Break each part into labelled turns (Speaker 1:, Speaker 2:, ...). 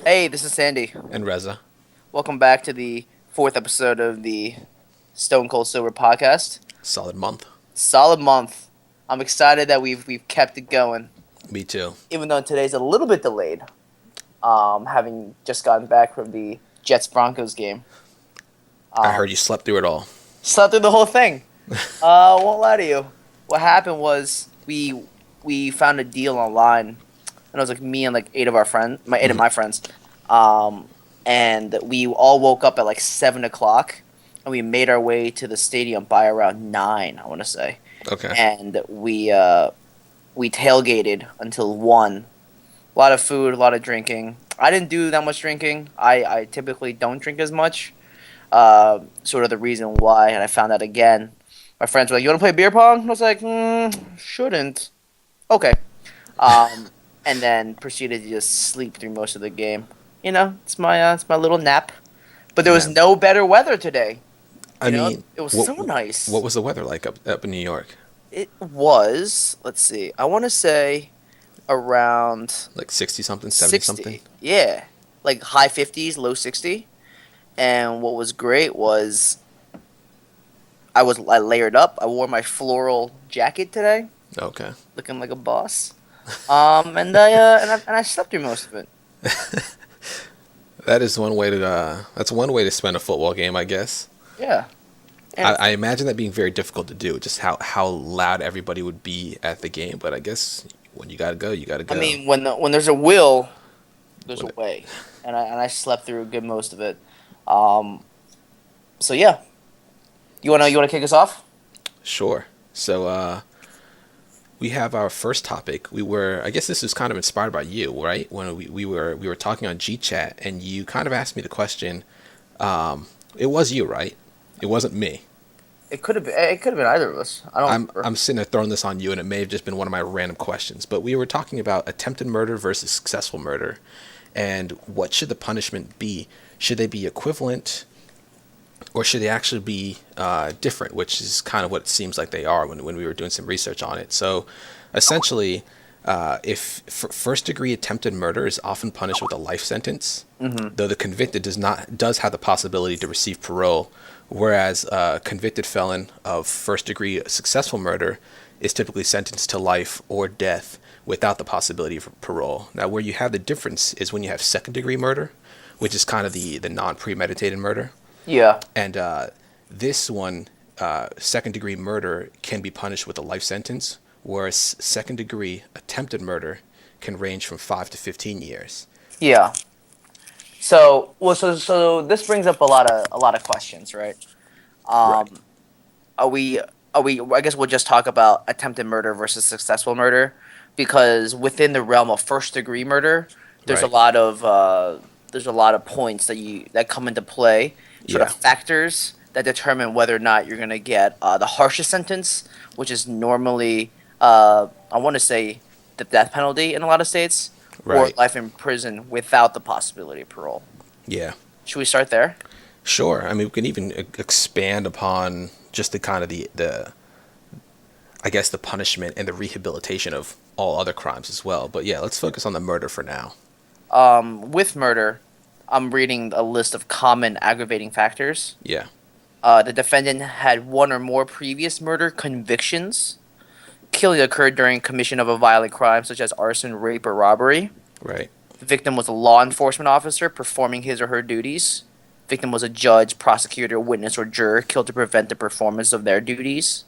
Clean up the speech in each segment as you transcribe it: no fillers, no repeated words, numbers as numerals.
Speaker 1: Hey, this is Sandy.
Speaker 2: And Reza.
Speaker 1: Welcome back to the fourth episode of the Stone Cold Sober podcast.
Speaker 2: Solid month.
Speaker 1: Solid month. I'm excited that we've kept it going,
Speaker 2: Me too.
Speaker 1: even though today's a little bit delayed. Having just gotten back from the Jets Broncos game.
Speaker 2: I heard you slept through it all.
Speaker 1: Slept through the whole thing. Won't lie to you. What happened was we found a deal online, and it was like me and like eight of my friends. And we all woke up at like 7 o'clock, and we made our way to the stadium by around 9, I want to say.
Speaker 2: Okay.
Speaker 1: And we tailgated until 1. A lot of food, a lot of drinking. I didn't do that much drinking. I typically don't drink as much. Sort of the reason why, and I found out again. My friends were like, "You want to play beer pong?" I was like, "Shouldn't." Okay. And then proceeded to just sleep through most of the game. You know, it's my little nap. But there was no better weather today.
Speaker 2: I mean,
Speaker 1: it was so nice.
Speaker 2: What was the weather like up in New York?
Speaker 1: It was, let's see, I want to say around
Speaker 2: Like 60 something, 70 something?
Speaker 1: Yeah. Like high 50s, low 60. And what was great was I layered up. I wore my floral jacket today,
Speaker 2: Okay.
Speaker 1: looking like a boss. And I slept through most of it.
Speaker 2: That's one way to spend a football game, I guess.
Speaker 1: Yeah. And
Speaker 2: I imagine that being very difficult to do, just how loud everybody would be at the game. But I guess when you gotta go, you gotta go.
Speaker 1: I mean, when there's a will, there's a
Speaker 2: When-
Speaker 1: way, and I slept through a good most of it. So yeah, you wanna kick us off?
Speaker 2: Sure. So we have our first topic. I guess this was kind of inspired by you, right? When we were talking on GChat, and you kind of asked me the question. It was you, right? It wasn't me.
Speaker 1: It could have been either of us. I don't remember.
Speaker 2: I'm sitting there throwing this on you, and it may have just been one of my random questions. But we were talking about attempted murder versus successful murder, and what should the punishment be? Should they be equivalent, or should they actually be different? Which is kind of what it seems like they are when we were doing some research on it. So, essentially, if first degree attempted murder is often punished with a life sentence, though the convicted does have the possibility to receive parole. Whereas a convicted felon of first-degree successful murder is typically sentenced to life or death without the possibility of parole. Now, where you have the difference is when you have second-degree murder, which is kind of the non-premeditated murder.
Speaker 1: Yeah.
Speaker 2: And this one, second-degree murder, can be punished with a life sentence, whereas second-degree attempted murder can range from 5 to 15 years.
Speaker 1: Yeah. So this brings up a lot of questions, right?
Speaker 2: Right.
Speaker 1: Are we? I guess we'll just talk about attempted murder versus successful murder, because within the realm of first degree murder, there's
Speaker 2: Right.
Speaker 1: there's a lot of points that come into play, sort of factors that determine whether or not you're gonna get the harshest sentence, which is normally I want to say the death penalty in a lot of states. Or
Speaker 2: Right.
Speaker 1: life in prison without the possibility of parole.
Speaker 2: Yeah.
Speaker 1: Should we start there?
Speaker 2: Sure. I mean, we can even expand upon just the kind of the I guess the punishment and the rehabilitation of all other crimes as well. But yeah, let's focus on the murder for now.
Speaker 1: With murder, I'm reading a list of common aggravating factors.
Speaker 2: Yeah.
Speaker 1: The defendant had one or more previous murder convictions. Killing occurred during commission of a violent crime such as arson, rape, or robbery.
Speaker 2: Right.
Speaker 1: The victim was a law enforcement officer performing his or her duties. Victim was a judge, prosecutor, witness, or juror killed to prevent the performance of their duties.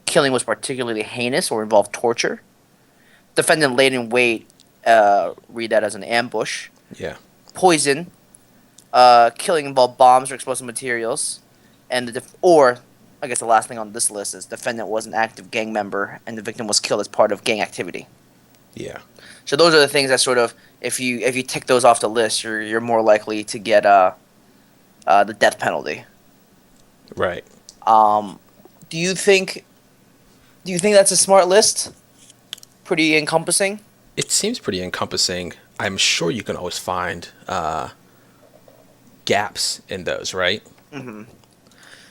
Speaker 1: Killing was particularly heinous or involved torture. Defendant laid in wait, read that as an ambush.
Speaker 2: Yeah.
Speaker 1: Poison. Killing involved bombs or explosive materials. And I guess the last thing on this list is defendant was an active gang member and the victim was killed as part of gang activity.
Speaker 2: Yeah.
Speaker 1: So those are the things that sort of, if you tick those off the list, you're more likely to get the death penalty.
Speaker 2: Right.
Speaker 1: Do you think that's a smart list? Pretty encompassing?
Speaker 2: It seems pretty encompassing. I'm sure you can always find gaps in those, right?
Speaker 1: Mm-hmm.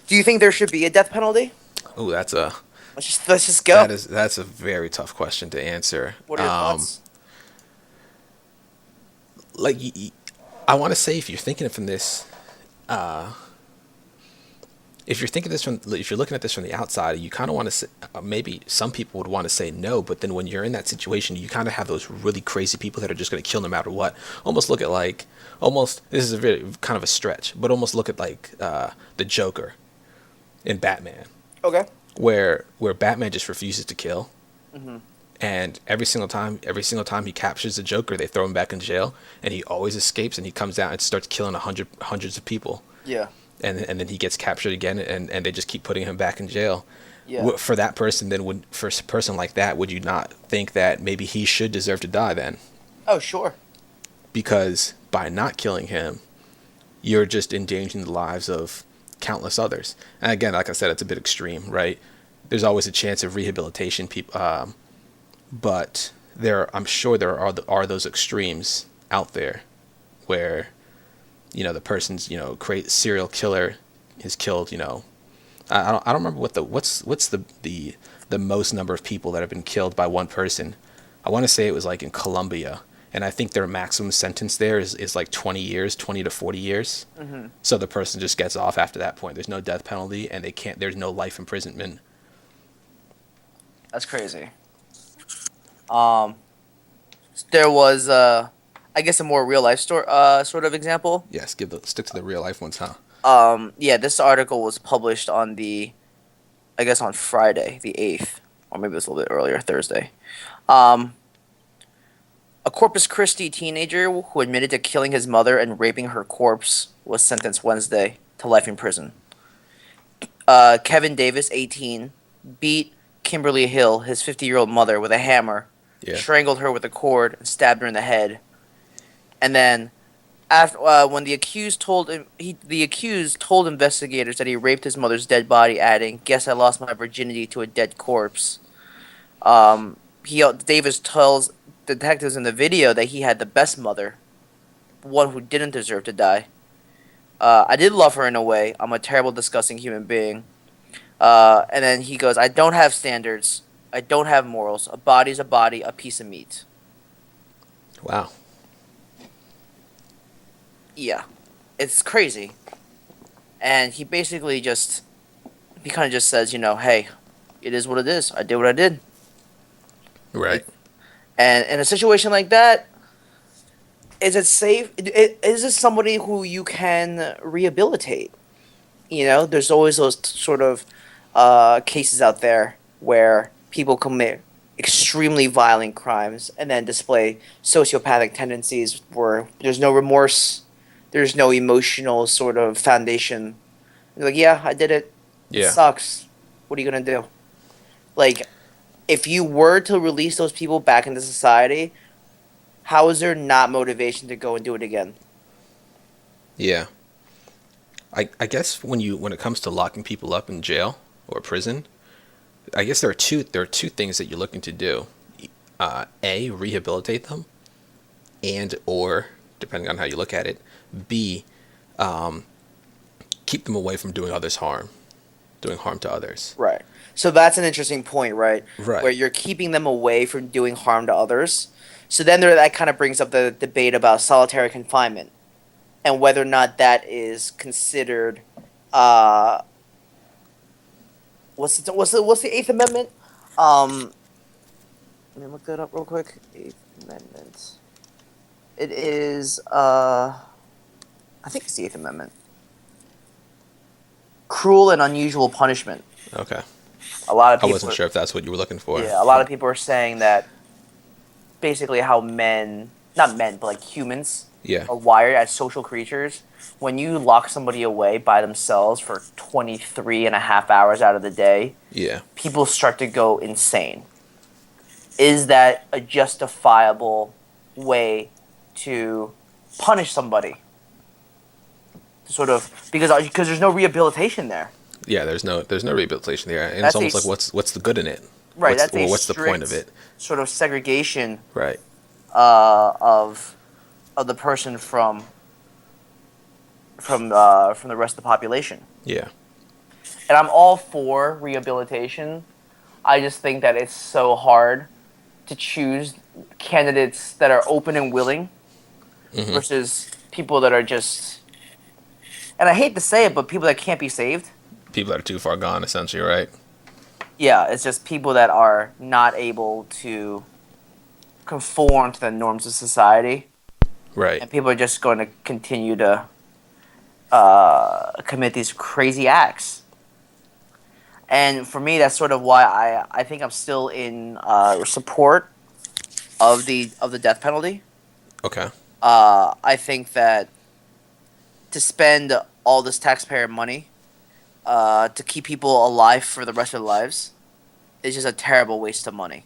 Speaker 1: Do you think there should be a death penalty?
Speaker 2: Oh, that's a
Speaker 1: Let's just go.
Speaker 2: That's a very tough question to answer.
Speaker 1: What are your thoughts?
Speaker 2: Like I want to say, if you're thinking it from this, if you're thinking this from, if you're looking at this from the outside, you kind of want to say, maybe some people would want to say no, but then when you're in that situation, you kind of have those really crazy people that are just going to kill no matter what. Almost look at like, almost, this is a very kind of a stretch, but almost look at like the Joker in Batman,
Speaker 1: Okay.
Speaker 2: where Batman just refuses to kill,
Speaker 1: Hmm.
Speaker 2: and every single time he captures the Joker, they throw him back in jail, and he always escapes, and he comes out and starts killing hundreds of people,
Speaker 1: Yeah.
Speaker 2: and then he gets captured again, and they just keep putting him back in jail.
Speaker 1: Yeah.
Speaker 2: For that person, then would for a person like that, would you not think that maybe he should deserve to die then?
Speaker 1: Oh, sure.
Speaker 2: Because by not killing him, you're just endangering the lives of countless others. And again, like I said, it's a bit extreme, right? There's always a chance of rehabilitation, people, but I'm sure there are those extremes out there where the person's create serial killer has killed I don't remember what's the most number of people that have been killed by one person. I want to say it was like in Colombia, and I think their maximum sentence there is like 20 years, 20 to 40 years.
Speaker 1: Hmm.
Speaker 2: So the person just gets off after that point. There's no death penalty, and there's no life imprisonment.
Speaker 1: That's crazy. Um, there was, I guess, a more real life story, sort of example.
Speaker 2: Yes, stick to the real life ones, huh?
Speaker 1: Yeah, this article was published on I guess on Friday, the 8th, or maybe it was a little bit earlier, Thursday. Um, a Corpus Christi teenager who admitted to killing his mother and raping her corpse was sentenced Wednesday to life in prison. Kevin Davis, 18, beat Kimberly Hill, his 50-year-old mother, with a hammer,
Speaker 2: Yeah.
Speaker 1: strangled her with a cord, and stabbed her in the head. And then, after when the accused told investigators that he raped his mother's dead body, adding, "Guess I lost my virginity to a dead corpse." Davis tells detectives in the video that he had the best mother, one who didn't deserve to die. I did love her in a way. I'm a terrible, disgusting human being. And then he goes, "I don't have standards. I don't have morals. A body's a body, a piece of meat."
Speaker 2: Wow.
Speaker 1: Yeah, it's crazy. And he kind of just says, hey, it is what it is. I did what I did.
Speaker 2: Right.
Speaker 1: And in a situation like that, is it safe? Is this somebody who you can rehabilitate? There's always those sort of cases out there where people commit extremely violent crimes and then display sociopathic tendencies where there's no remorse, there's no emotional sort of foundation. You're like, yeah, I did it. It
Speaker 2: Yeah.
Speaker 1: sucks. What are you gonna do? Like, if you were to release those people back into society, how is there not motivation to go and do it again?
Speaker 2: Yeah. I guess when it comes to locking people up in jail or prison, I guess there are two things that you're looking to do. A, rehabilitate them, and or depending on how you look at it, B, keep them away from doing harm to others.
Speaker 1: Right. So that's an interesting point, right? Where
Speaker 2: Right.
Speaker 1: you're keeping them away from doing harm to others. So then that kind of brings up the debate about solitary confinement and whether or not that is considered. Uh, what's the Eighth Amendment? Let me look that up real quick. Eighth Amendment. It is. I think it's the Eighth Amendment. Cruel and unusual punishment.
Speaker 2: Okay.
Speaker 1: A lot of
Speaker 2: I
Speaker 1: people.
Speaker 2: wasn't sure if that's what you were looking for.
Speaker 1: Yeah, a lot of people are saying that basically how men, not men, but like humans,
Speaker 2: Yeah.
Speaker 1: are wired as social creatures. When you lock somebody away by themselves for 23 and a half hours out of the day,
Speaker 2: Yeah.
Speaker 1: people start to go insane. Is that a justifiable way to punish somebody? Sort of because there's no rehabilitation there.
Speaker 2: Yeah. There's no rehabilitation there, and it's
Speaker 1: That's
Speaker 2: almost like what's the good in it?
Speaker 1: right. That's a
Speaker 2: What's the point of
Speaker 1: strict
Speaker 2: it?
Speaker 1: sort of segregation
Speaker 2: Right.
Speaker 1: of the person from the rest of the population.
Speaker 2: Yeah.
Speaker 1: And I'm all for rehabilitation. I just think that it's so hard to choose candidates that are open and willing
Speaker 2: Hmm.
Speaker 1: versus people that are just, and I hate to say it, but people that can't be saved.
Speaker 2: People that are too far gone, essentially, right?
Speaker 1: Yeah, it's just people that are not able to conform to the norms of society,
Speaker 2: Right.
Speaker 1: and people are just going to continue to commit these crazy acts. And for me, that's sort of why I think I'm still in support of the death penalty.
Speaker 2: Okay.
Speaker 1: I think that to spend all this taxpayer money to keep people alive for the rest of their lives is just a terrible waste of money,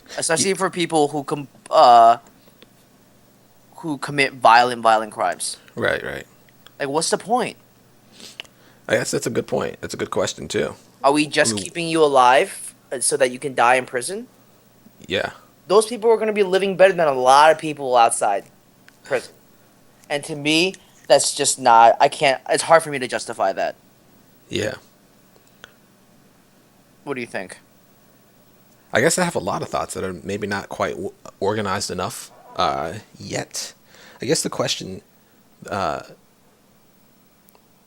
Speaker 2: Y-
Speaker 1: especially for people who commit violent crimes.
Speaker 2: Right. Right.
Speaker 1: Like, what's the point?
Speaker 2: I guess that's a good point. That's a good question too.
Speaker 1: Are we
Speaker 2: I
Speaker 1: just
Speaker 2: mean,
Speaker 1: keeping you alive so that you can die in prison?
Speaker 2: yeah.
Speaker 1: Those people are going to be living better than a lot of people outside prison. And to me, that's just not. I can't. It's hard for me to justify that.
Speaker 2: Yeah.
Speaker 1: What do you think?
Speaker 2: I guess I have a lot of thoughts that are maybe not quite organized enough yet. I guess the question,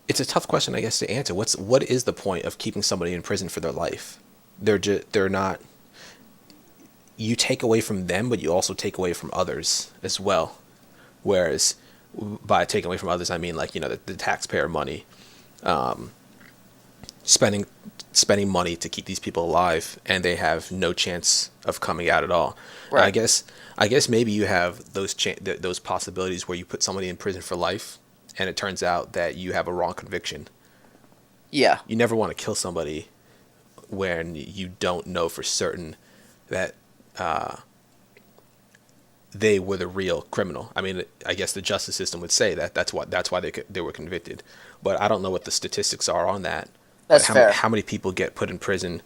Speaker 2: it's a tough question, I guess, to answer. What is the point of keeping somebody in prison for their life? They're not. You take away from them, but you also take away from others as well. Whereas, by taking away from others, I mean like the taxpayer money, spending spending money to keep these people alive, and they have no chance of coming out at all. And
Speaker 1: Right.
Speaker 2: I guess maybe you have those possibilities where you put somebody in prison for life, and it turns out that you have a wrong conviction.
Speaker 1: Yeah.
Speaker 2: You never want to kill somebody when you don't know for certain that they were the real criminal. I mean, I guess the justice system would say that that's why they were convicted. But I don't know what the statistics are on that. But
Speaker 1: That's fair.
Speaker 2: how many people get put in prison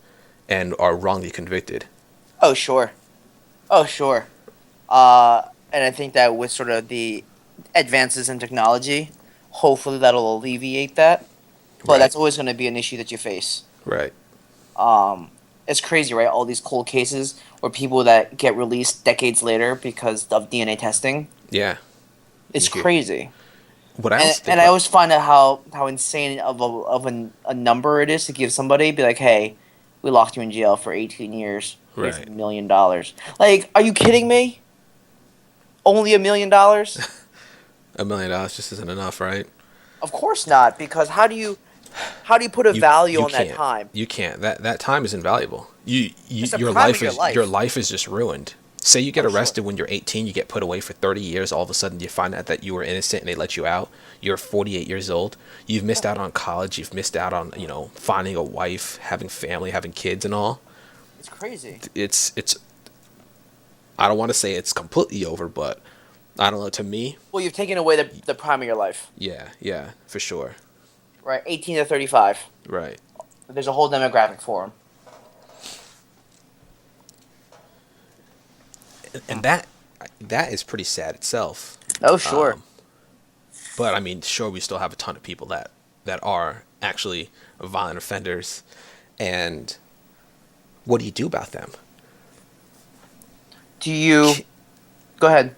Speaker 2: and are wrongly convicted?
Speaker 1: Oh, sure. Oh, sure. And I think that with sort of the advances in technology, hopefully that'll alleviate that. But
Speaker 2: Right.
Speaker 1: that's always going to be an issue that you face.
Speaker 2: Right.
Speaker 1: It's crazy, right? All these cold cases where people that get released decades later because of DNA testing.
Speaker 2: Yeah.
Speaker 1: It's
Speaker 2: You hear
Speaker 1: crazy.
Speaker 2: what I
Speaker 1: And
Speaker 2: also think
Speaker 1: and I
Speaker 2: about.
Speaker 1: always find out how insane a number it is to give somebody be like, hey, we locked you in jail for 18 years. Here's
Speaker 2: Right.
Speaker 1: $1 million. Like, are you kidding me? Only $1 million?
Speaker 2: $1 million just isn't enough, right?
Speaker 1: Of course not, because how do you put a
Speaker 2: You
Speaker 1: value
Speaker 2: you
Speaker 1: on that
Speaker 2: can't.
Speaker 1: time?
Speaker 2: You can't. That time is invaluable.
Speaker 1: It's the prime of your
Speaker 2: Your
Speaker 1: life.
Speaker 2: life is just ruined. Say you get
Speaker 1: Oh, sure.
Speaker 2: arrested when you're 18, you get put away for 30 years, all of a sudden you find out that you were innocent and they let you out. You're 48 years old. You've missed out on college, you've missed out on, finding a wife, having family, having kids and all.
Speaker 1: It's crazy.
Speaker 2: It's I don't want to say it's completely over, but I don't know, to me,
Speaker 1: Well, you've taken away the prime of your life,
Speaker 2: yeah, yeah, for sure.
Speaker 1: right? 18 to 35.
Speaker 2: Right.
Speaker 1: There's a whole demographic for them.
Speaker 2: And that is pretty sad itself.
Speaker 1: Oh, sure.
Speaker 2: But I mean, sure, we still have a ton of people that are actually violent offenders, and what do you do about them?
Speaker 1: Do you go ahead?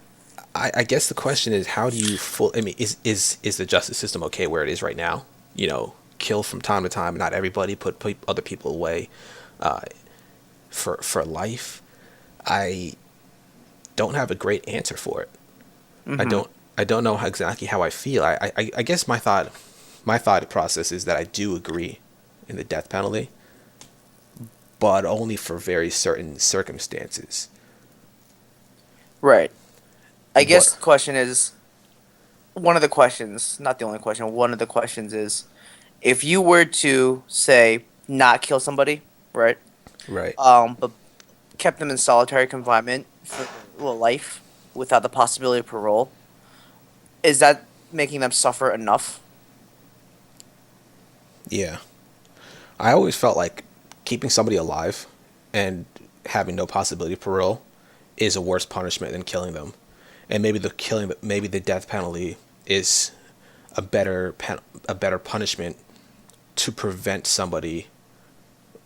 Speaker 2: I guess the question is, how do you I mean, is the justice system okay where it is right now? Kill from time to time, not everybody, put other people away, uh, for life. I don't have a great answer for it. I
Speaker 1: Mm-hmm.
Speaker 2: don't I don't know exactly how I feel. I guess my thought process is that I do agree in the death penalty, but only for very certain circumstances.
Speaker 1: Right. I guess
Speaker 2: What?
Speaker 1: the question is one of the questions, not the only question. One of the questions is if you were to say not kill somebody, right?
Speaker 2: Right.
Speaker 1: But kept them in solitary confinement for life without the possibility of parole, is that making them suffer enough?
Speaker 2: Yeah. I always felt like keeping somebody alive and having no possibility of parole is a worse punishment than killing them. And maybe the death penalty is a better punishment to prevent somebody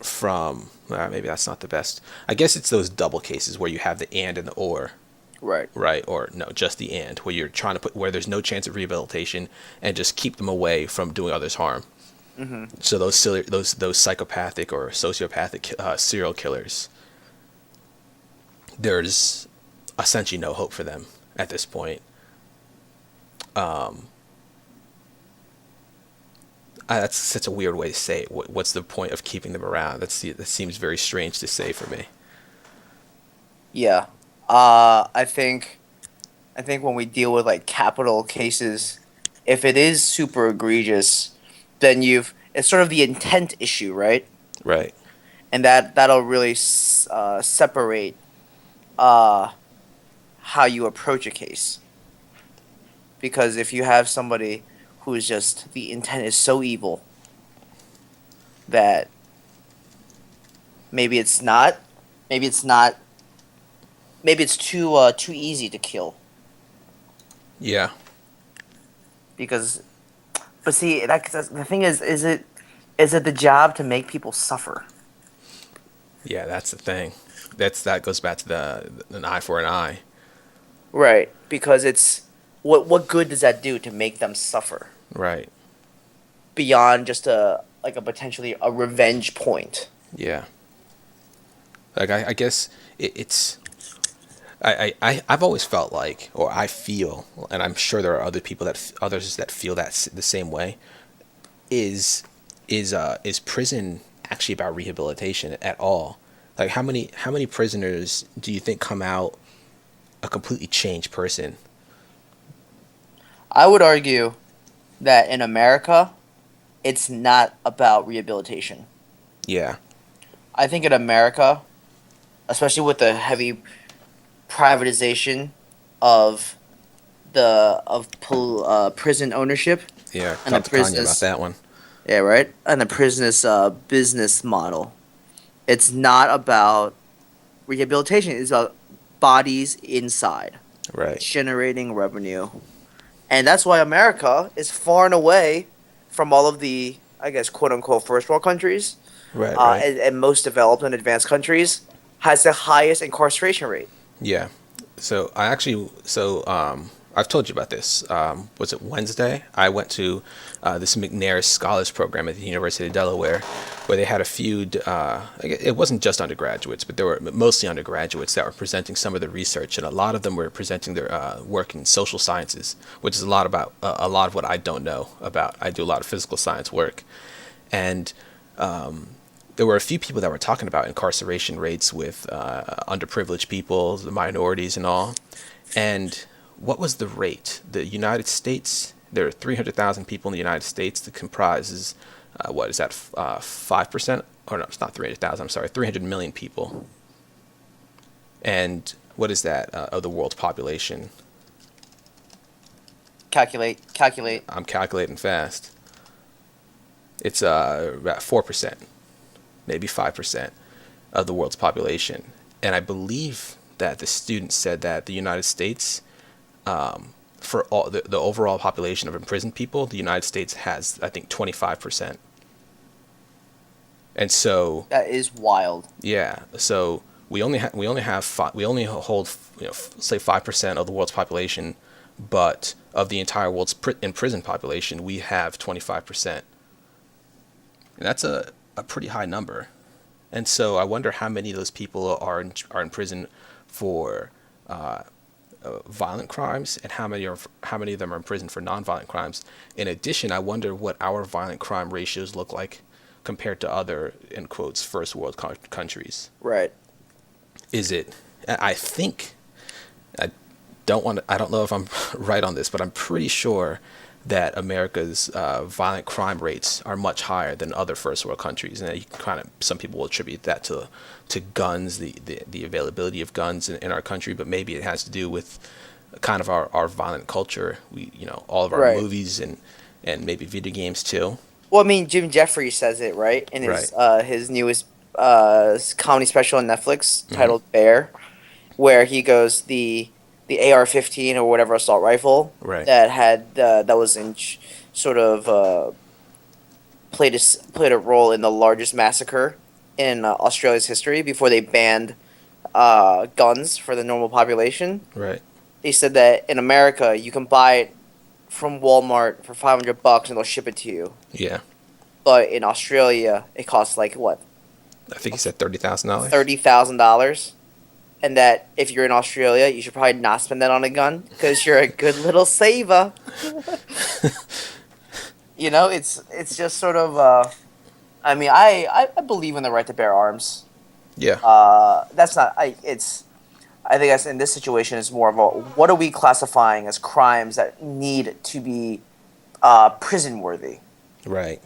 Speaker 2: from maybe that's not the best. I guess it's those double cases where you have the and the or,
Speaker 1: Right.
Speaker 2: right? Or no, just the and, where you're trying to put where there's no chance of rehabilitation and just keep them away from doing others harm.
Speaker 1: Hmm.
Speaker 2: So those psychopathic or sociopathic serial killers, there's essentially no hope for them at this point. That's such a weird way to say it. What's the point of keeping them around? That seems very strange to say for me.
Speaker 1: Yeah. I think when we deal with like capital cases, if it is super egregious, then it's sort of the intent issue, right?
Speaker 2: Right.
Speaker 1: And that'll really separate uh how you approach a case. Because if you have somebody who is just the intent is so evil that maybe it's not, maybe it's not, maybe it's too easy to kill.
Speaker 2: Yeah.
Speaker 1: Because, but see, that's the thing is it the job to make people suffer?
Speaker 2: Yeah. That's the thing. That goes back to an eye for an eye.
Speaker 1: Right. Because it's what good does that do to make them suffer
Speaker 2: Right.
Speaker 1: beyond just a potentially a revenge point?
Speaker 2: Yeah. Like I guess it's I've always felt like, or I feel, and I'm sure there are others that feel that the same way. Is prison actually about rehabilitation at all? Like how many prisoners do you think come out a completely changed person?
Speaker 1: I would argue that in America, it's not about rehabilitation.
Speaker 2: Yeah.
Speaker 1: I think in America, especially with the heavy privatization of prison ownership
Speaker 2: Yeah.
Speaker 1: and the
Speaker 2: Talk to Kanye about
Speaker 1: business,
Speaker 2: that one.
Speaker 1: yeah, right, and the business model. It's not about rehabilitation. It's about bodies inside
Speaker 2: Right.
Speaker 1: generating revenue, and that's why America is far and away from all of the, I guess, quote unquote first world countries,
Speaker 2: Right. Right.
Speaker 1: and most developed and advanced countries has the highest incarceration rate.
Speaker 2: Yeah. I've told you about this. Was it Wednesday? I went to this McNair Scholars Program at the University of Delaware, where they had a few. It wasn't just undergraduates, but there were mostly undergraduates that were presenting some of the research, and a lot of them were presenting their work in social sciences, which is a lot of what I don't know about. I do a lot of physical science work, and there were a few people that were talking about incarceration rates with underprivileged people, the minorities, and all. And what was the rate? The United States, there are 300,000 people in the United States that comprises, what is that, 5%? Or no, it's not 300,000, I'm sorry, 300 million people. And what is that of the world's population?
Speaker 1: Calculate.
Speaker 2: I'm calculating fast. It's about 4%, maybe 5% of the world's population. And I believe that the student said that the United States, for all the overall population of imprisoned people, the United States has, I think, 25%. And so,
Speaker 1: That is wild.
Speaker 2: yeah, so we only hold, say 5% of the world's population, but of the entire world's imprisoned population, we have 25%. And that's a pretty high number. And so I wonder how many of those people are in prison for violent crimes, and how many of them are in prison for nonviolent crimes. In addition, I wonder what our violent crime ratios look like compared to other, in quotes, first world countries.
Speaker 1: Right.
Speaker 2: Is it? I think I I don't know if I'm right on this, but I'm pretty sure that America's violent crime rates are much higher than other first world countries, and some people will attribute that to guns, the availability of guns in our country, but maybe it has to do with kind of our violent culture. All of our
Speaker 1: Right.
Speaker 2: movies and maybe video games too.
Speaker 1: Well, I mean, Jim Jeffries says it right in
Speaker 2: Right.
Speaker 1: his newest comedy special on Netflix
Speaker 2: Hmm.
Speaker 1: titled Bear, where he goes the AR-15 or whatever assault rifle
Speaker 2: Right.
Speaker 1: that was sort of played a role in the largest massacre in Australia's history before they banned guns for the normal population.
Speaker 2: Right.
Speaker 1: They said that in America you can buy it from Walmart for $500 and they'll ship it to you.
Speaker 2: Yeah.
Speaker 1: But in Australia, it costs like what,
Speaker 2: I think he said $30,000.
Speaker 1: $30,000, and that if you're in Australia, you should probably not spend that on a gun because you're a good little saver. You know, it's just sort of. I mean, I believe in the right to bear arms.
Speaker 2: Yeah.
Speaker 1: That's not. It's. I think that's in this situation is more of a what are we classifying as crimes that need to be prison worthy?
Speaker 2: Right.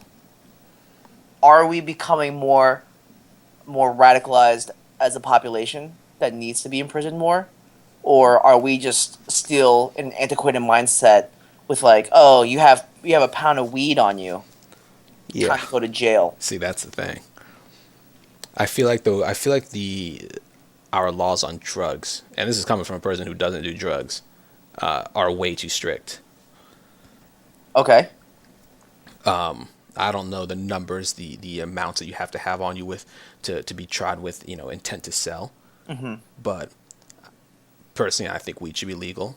Speaker 1: Are we becoming more radicalized as a population that needs to be imprisoned more, or are we just still in an antiquated mindset with like, oh, you have a pound of weed on you,
Speaker 2: Yeah.
Speaker 1: time to go to jail?
Speaker 2: See, that's the thing. I feel like the our laws on drugs, and this is coming from a person who doesn't do drugs, are way too strict.
Speaker 1: Okay,
Speaker 2: I don't know the numbers, the amounts that you have to have on you with to be tried with, intent to sell. But personally, I think weed should be legal,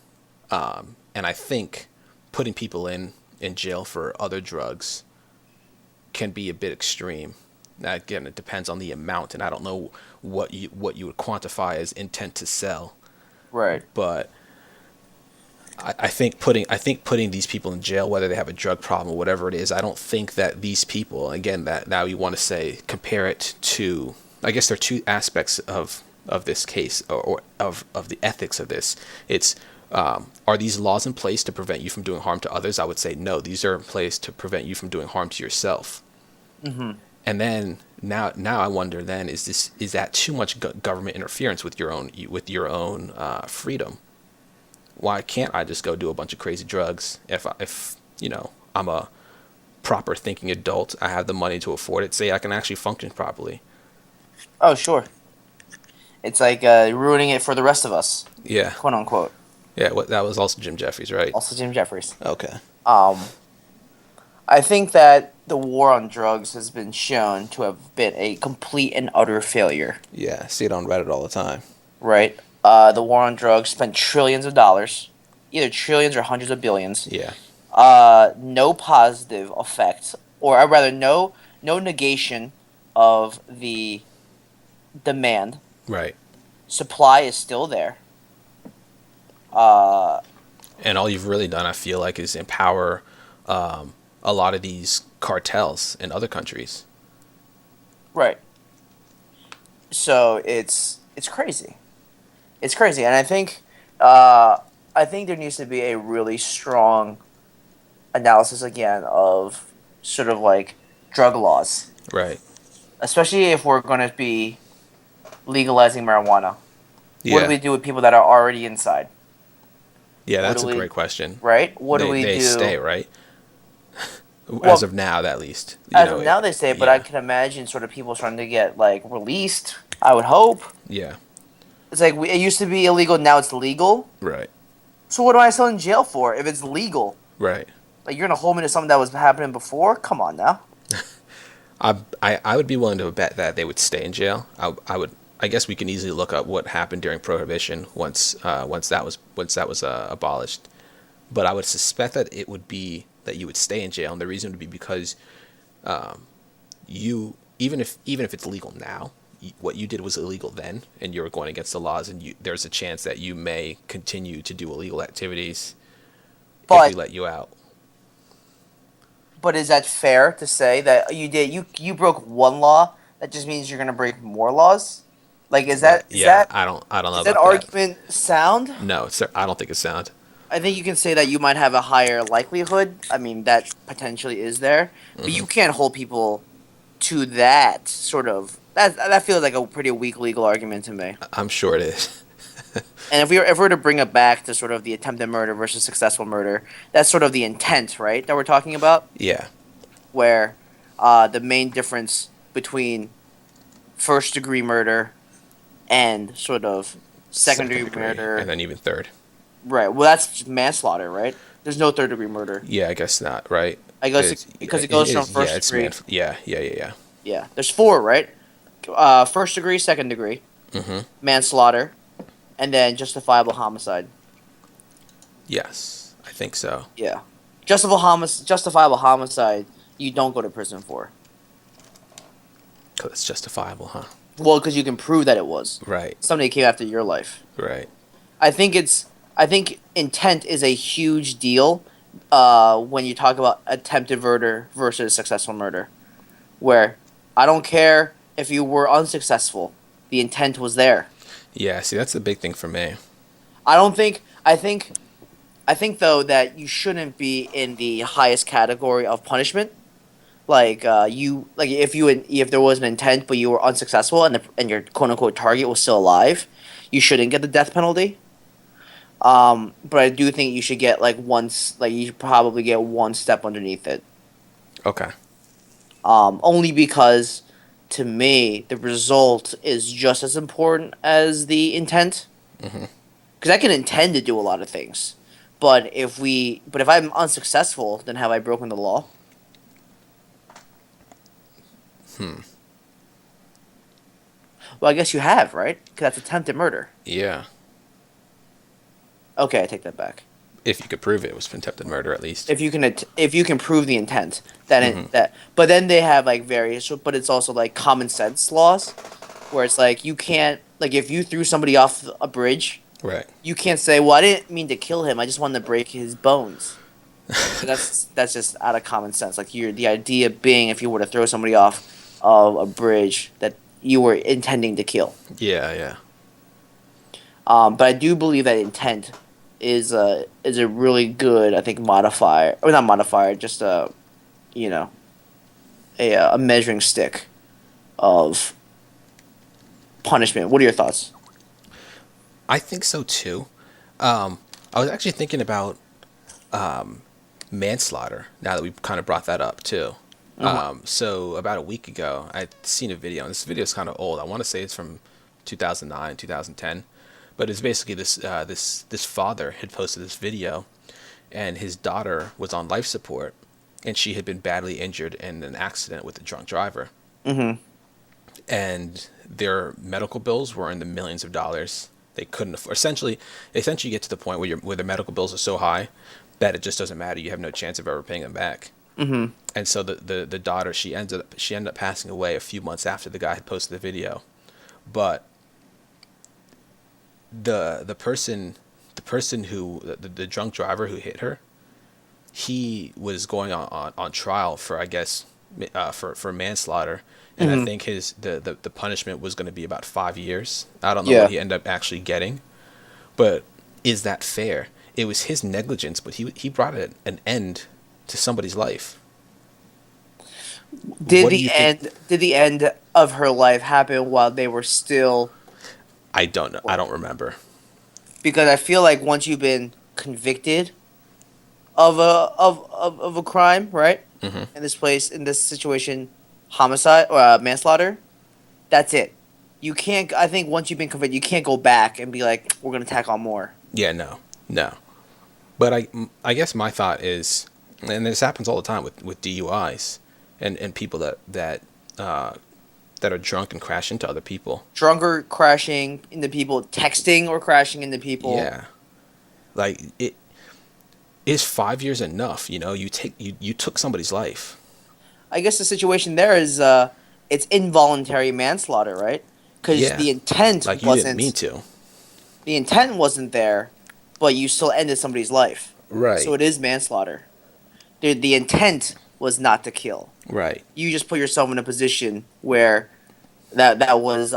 Speaker 2: and I think putting people in jail for other drugs can be a bit extreme. Now, again, it depends on the amount, and I don't know what you would quantify as intent to sell.
Speaker 1: right.
Speaker 2: But I think putting these people in jail, whether they have a drug problem or whatever it is, I don't think that these people, again, that now you want to say compare it to, I guess there are two aspects of this case, or of the ethics of this. It's are these laws in place to prevent you from doing harm to others? I would say no. These are in place to prevent you from doing harm to yourself. And then now I wonder then is that too much government interference with your own freedom? Why can't I just go do a bunch of crazy drugs if I'm a proper thinking adult, I have the money to afford it, say I can actually function properly?
Speaker 1: Oh, sure. It's like ruining it for the rest of us,
Speaker 2: Yeah.
Speaker 1: quote unquote.
Speaker 2: Yeah, that was also Jim Jeffries, right?
Speaker 1: Also, Jim Jeffries.
Speaker 2: Okay.
Speaker 1: Um, I think that the war on drugs has been shown to have been a complete and utter failure.
Speaker 2: Yeah, I see it on Reddit all the time.
Speaker 1: Right? The war on drugs spent trillions of dollars, either trillions or hundreds of billions.
Speaker 2: Yeah.
Speaker 1: No positive effect, or rather, no negation of the demand.
Speaker 2: Right.
Speaker 1: Supply is still there. Uh,
Speaker 2: And all you've really done, I feel like, is empower a lot of these cartels in other countries.
Speaker 1: right. So it's crazy. It's crazy, and I think there needs to be a really strong analysis again of sort of like drug laws,
Speaker 2: Right.
Speaker 1: especially if we're going to be legalizing marijuana. What do
Speaker 2: Yeah.
Speaker 1: we do with people that are already inside?
Speaker 2: Yeah,
Speaker 1: What
Speaker 2: that's
Speaker 1: do
Speaker 2: a
Speaker 1: we
Speaker 2: great question.
Speaker 1: right? What do
Speaker 2: They
Speaker 1: we
Speaker 2: they
Speaker 1: do?
Speaker 2: stay, right?
Speaker 1: Well,
Speaker 2: As of now, at least.
Speaker 1: as of now, they say, but I
Speaker 2: Yeah.
Speaker 1: can imagine sort of people starting to get like released. I would hope.
Speaker 2: Yeah.
Speaker 1: It's like it used to be illegal, now it's legal.
Speaker 2: Right.
Speaker 1: So what am I still in jail for if it's legal?
Speaker 2: Right.
Speaker 1: Like you're gonna hold me to something that was happening before? Come on now.
Speaker 2: I would be willing to bet that they would stay in jail. I would. I guess we can easily look up what happened during Prohibition once that was abolished. But I would suspect that it would be that you would stay in jail, and the reason would be because you even if it's legal now, what you did was illegal then, and you're going against the laws, and there's a chance that you may continue to do illegal activities if we
Speaker 1: But
Speaker 2: let you out.
Speaker 1: but is that fair to say that you broke one law? That just means you're gonna break more laws? Like is that is
Speaker 2: Yeah,
Speaker 1: that
Speaker 2: I don't know
Speaker 1: is that
Speaker 2: about that.
Speaker 1: argument sound?
Speaker 2: No, I don't think it's sound.
Speaker 1: I think you can say that you might have a higher likelihood. I mean, that potentially is there, but
Speaker 2: Hmm.
Speaker 1: you can't hold people to that sort of that feels like a pretty weak legal argument to me.
Speaker 2: I'm sure it is.
Speaker 1: And if we were to bring it back to sort of the attempted murder versus successful murder, that's sort of the intent, right? That we're talking about,
Speaker 2: Yeah,
Speaker 1: where the main difference between first degree murder and sort of second degree murder,
Speaker 2: and then even third.
Speaker 1: right? Well, that's just manslaughter, right? There's no third degree murder.
Speaker 2: Yeah, I guess not. Right?
Speaker 1: I guess because it goes from
Speaker 2: Yeah,
Speaker 1: first
Speaker 2: it's
Speaker 1: degree.
Speaker 2: Yeah, yeah, yeah, yeah.
Speaker 1: Yeah, there's four, right? first degree, second degree,
Speaker 2: Mm-hmm.
Speaker 1: manslaughter, and then justifiable homicide.
Speaker 2: Yes, I think so.
Speaker 1: Yeah, justifiable homicide. You don't go to prison for.
Speaker 2: Cause it's justifiable, huh?
Speaker 1: Well, because you can prove that it was
Speaker 2: Right.
Speaker 1: somebody came after your life.
Speaker 2: Right.
Speaker 1: I think it's. I think intent is a huge deal. When you talk about attempted murder versus successful murder, where I don't care if you were unsuccessful, the intent was there.
Speaker 2: Yeah. See, that's the big thing for me.
Speaker 1: I don't think. I think though that you shouldn't be in the highest category of punishment. Like if there was an intent but you were unsuccessful and your quote unquote target was still alive, you shouldn't get the death penalty. But I do think you should get you should probably get one step underneath it.
Speaker 2: Okay.
Speaker 1: Only because to me the result is just as important as the intent.
Speaker 2: Mm-hmm.
Speaker 1: Because I can intend to do a lot of things, but if I'm unsuccessful, then have I broken the law?
Speaker 2: Hmm.
Speaker 1: Well, I guess you have, right? Because that's attempted murder.
Speaker 2: Yeah.
Speaker 1: Okay, I take that back.
Speaker 2: If you could prove it was attempted murder, at least.
Speaker 1: If you can prove the intent, that
Speaker 2: Mm-hmm.
Speaker 1: but then they have like various, but it's also like common sense laws, where it's like you can't, like, if you threw somebody off a bridge,
Speaker 2: Right.
Speaker 1: you can't say, well, I didn't mean to kill him, I just wanted to break his bones. That's just out of common sense. Like, the idea being, if you were to throw somebody off of a bridge, that you were intending to kill.
Speaker 2: Yeah. Yeah.
Speaker 1: But I do believe that intent is a really good, I think, modifier, or not modifier, just a, you know a measuring stick of punishment. What are your thoughts?
Speaker 2: I think so too. I was actually thinking about manslaughter. Now that we've kind of brought that up too.
Speaker 1: Uh-huh.
Speaker 2: So about a week ago, I'd seen a video, and this video is kind of old. I want to say it's from 2009, 2010, but it's basically this father had posted this video, and his daughter was on life support, and she had been badly injured in an accident with a drunk driver,
Speaker 1: Mm-hmm.
Speaker 2: and their medical bills were in the millions of dollars. They couldn't afford. Essentially, you get to the point where the medical bills are so high that it just doesn't matter. You have no chance of ever paying them back.
Speaker 1: Mm-hmm.
Speaker 2: And so the daughter, she ended up passing away a few months after the guy had posted the video. But the person who the drunk driver who hit her, he was going on trial for, I guess, for manslaughter, and I
Speaker 1: Mm-hmm.
Speaker 2: think the punishment was going to be about 5 years. I don't know what
Speaker 1: Yeah.
Speaker 2: he ended up actually getting, but is that fair? It was his negligence, but he brought an end to somebody's life.
Speaker 1: Did
Speaker 2: What do
Speaker 1: the
Speaker 2: you think?
Speaker 1: end did the end of her life happen while they were still?
Speaker 2: I don't know. I don't remember.
Speaker 1: Because I feel like once you've been convicted of a crime, right?
Speaker 2: Hmm.
Speaker 1: In this situation, homicide or manslaughter, that's it. You can't. I think once you've been convicted, you can't go back and be like, we're gonna tack on more.
Speaker 2: Yeah, no, no. But I guess my thought is, and this happens all the time with DUIs and people that are drunk and crash into other people.
Speaker 1: Drunker crashing into people, texting or crashing into people.
Speaker 2: Yeah, like it is 5 years enough. You took somebody's life.
Speaker 1: I guess the situation there is it's involuntary manslaughter, right? Because
Speaker 2: Yeah, like you didn't mean to.
Speaker 1: the intent wasn't there, but you still ended somebody's life. So
Speaker 2: Right,
Speaker 1: it is manslaughter. The intent was not to kill.
Speaker 2: right.
Speaker 1: You just put yourself in a position where that was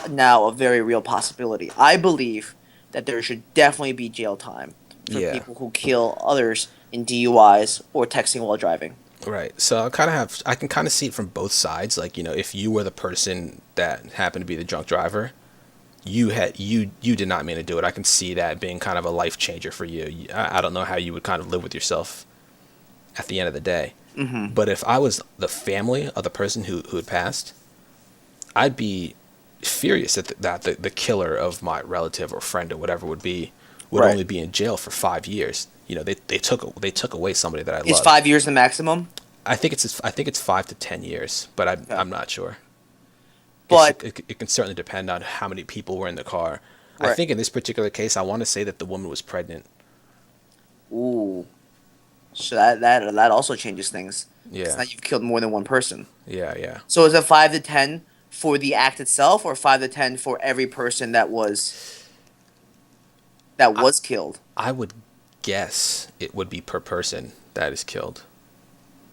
Speaker 1: now a very real possibility. I believe that there should definitely be jail time for
Speaker 2: Yeah,
Speaker 1: people who kill others in DUIs or texting while driving.
Speaker 2: right. So I can kind of see it from both sides. Like, if you were the person that happened to be the drunk driver, you did not mean to do it. I can see that being kind of a life changer for you. I don't know how you would kind of live with yourself at the end of the day.
Speaker 1: Mm-hmm.
Speaker 2: But if I was the family of the person who had passed, I'd be furious that the killer of my relative or friend or whatever would
Speaker 1: Right.
Speaker 2: only be in jail for 5 years. They took away somebody that I
Speaker 1: Is
Speaker 2: loved.
Speaker 1: 5 years the maximum?
Speaker 2: I think it's 5 to 10 years, but
Speaker 1: Okay.
Speaker 2: I'm not sure.
Speaker 1: But
Speaker 2: it can certainly depend on how many people were in the car. I
Speaker 1: right.
Speaker 2: think in this particular case, I want to say that the woman was pregnant.
Speaker 1: Ooh. So that also changes things because
Speaker 2: Yeah,
Speaker 1: now you've killed more than one person.
Speaker 2: yeah, yeah.
Speaker 1: So is it 5 to 10 for the act itself, or 5 to 10 for every person
Speaker 2: I
Speaker 1: that was killed?
Speaker 2: I would guess it would be per person that is killed.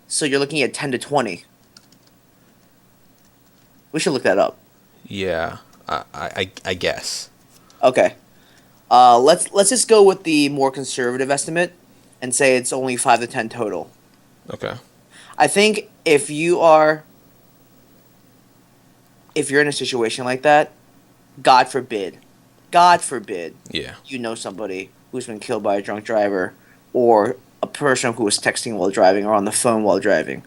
Speaker 1: So you're looking at 10 to 20. We should look that up.
Speaker 2: Yeah, I guess.
Speaker 1: Okay. Let's just go with the more conservative estimate and say it's only 5 to 10 total.
Speaker 2: Okay.
Speaker 1: I think if you're in a situation like that, God forbid, God forbid,
Speaker 2: Yeah.
Speaker 1: you know somebody who's been killed by a drunk driver, or a person who was texting while driving or on the phone while driving,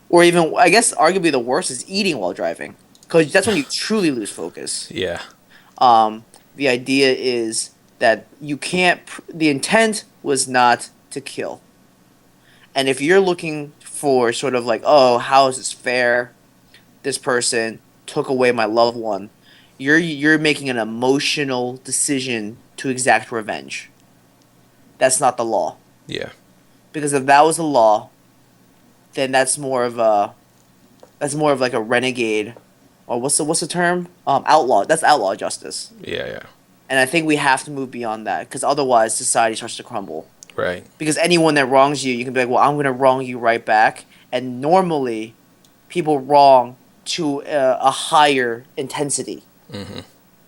Speaker 1: or even, I guess arguably the worst is eating while driving, because that's when you truly lose focus.
Speaker 2: Yeah.
Speaker 1: The idea is that you can't. The intent was not to kill, and if you're looking for sort of like, oh, how is this fair? This person took away my loved one. You're making an emotional decision to exact revenge. That's not the law.
Speaker 2: Yeah.
Speaker 1: Because if that was the law, then that's more of like a renegade, or what's the term? Outlaw. That's outlaw justice.
Speaker 2: Yeah. Yeah.
Speaker 1: And I think we have to move beyond that because otherwise society starts to crumble.
Speaker 2: Right.
Speaker 1: Because anyone that wrongs you, you can be like, well, I'm gonna wrong you right back. And normally, people wrong to a higher intensity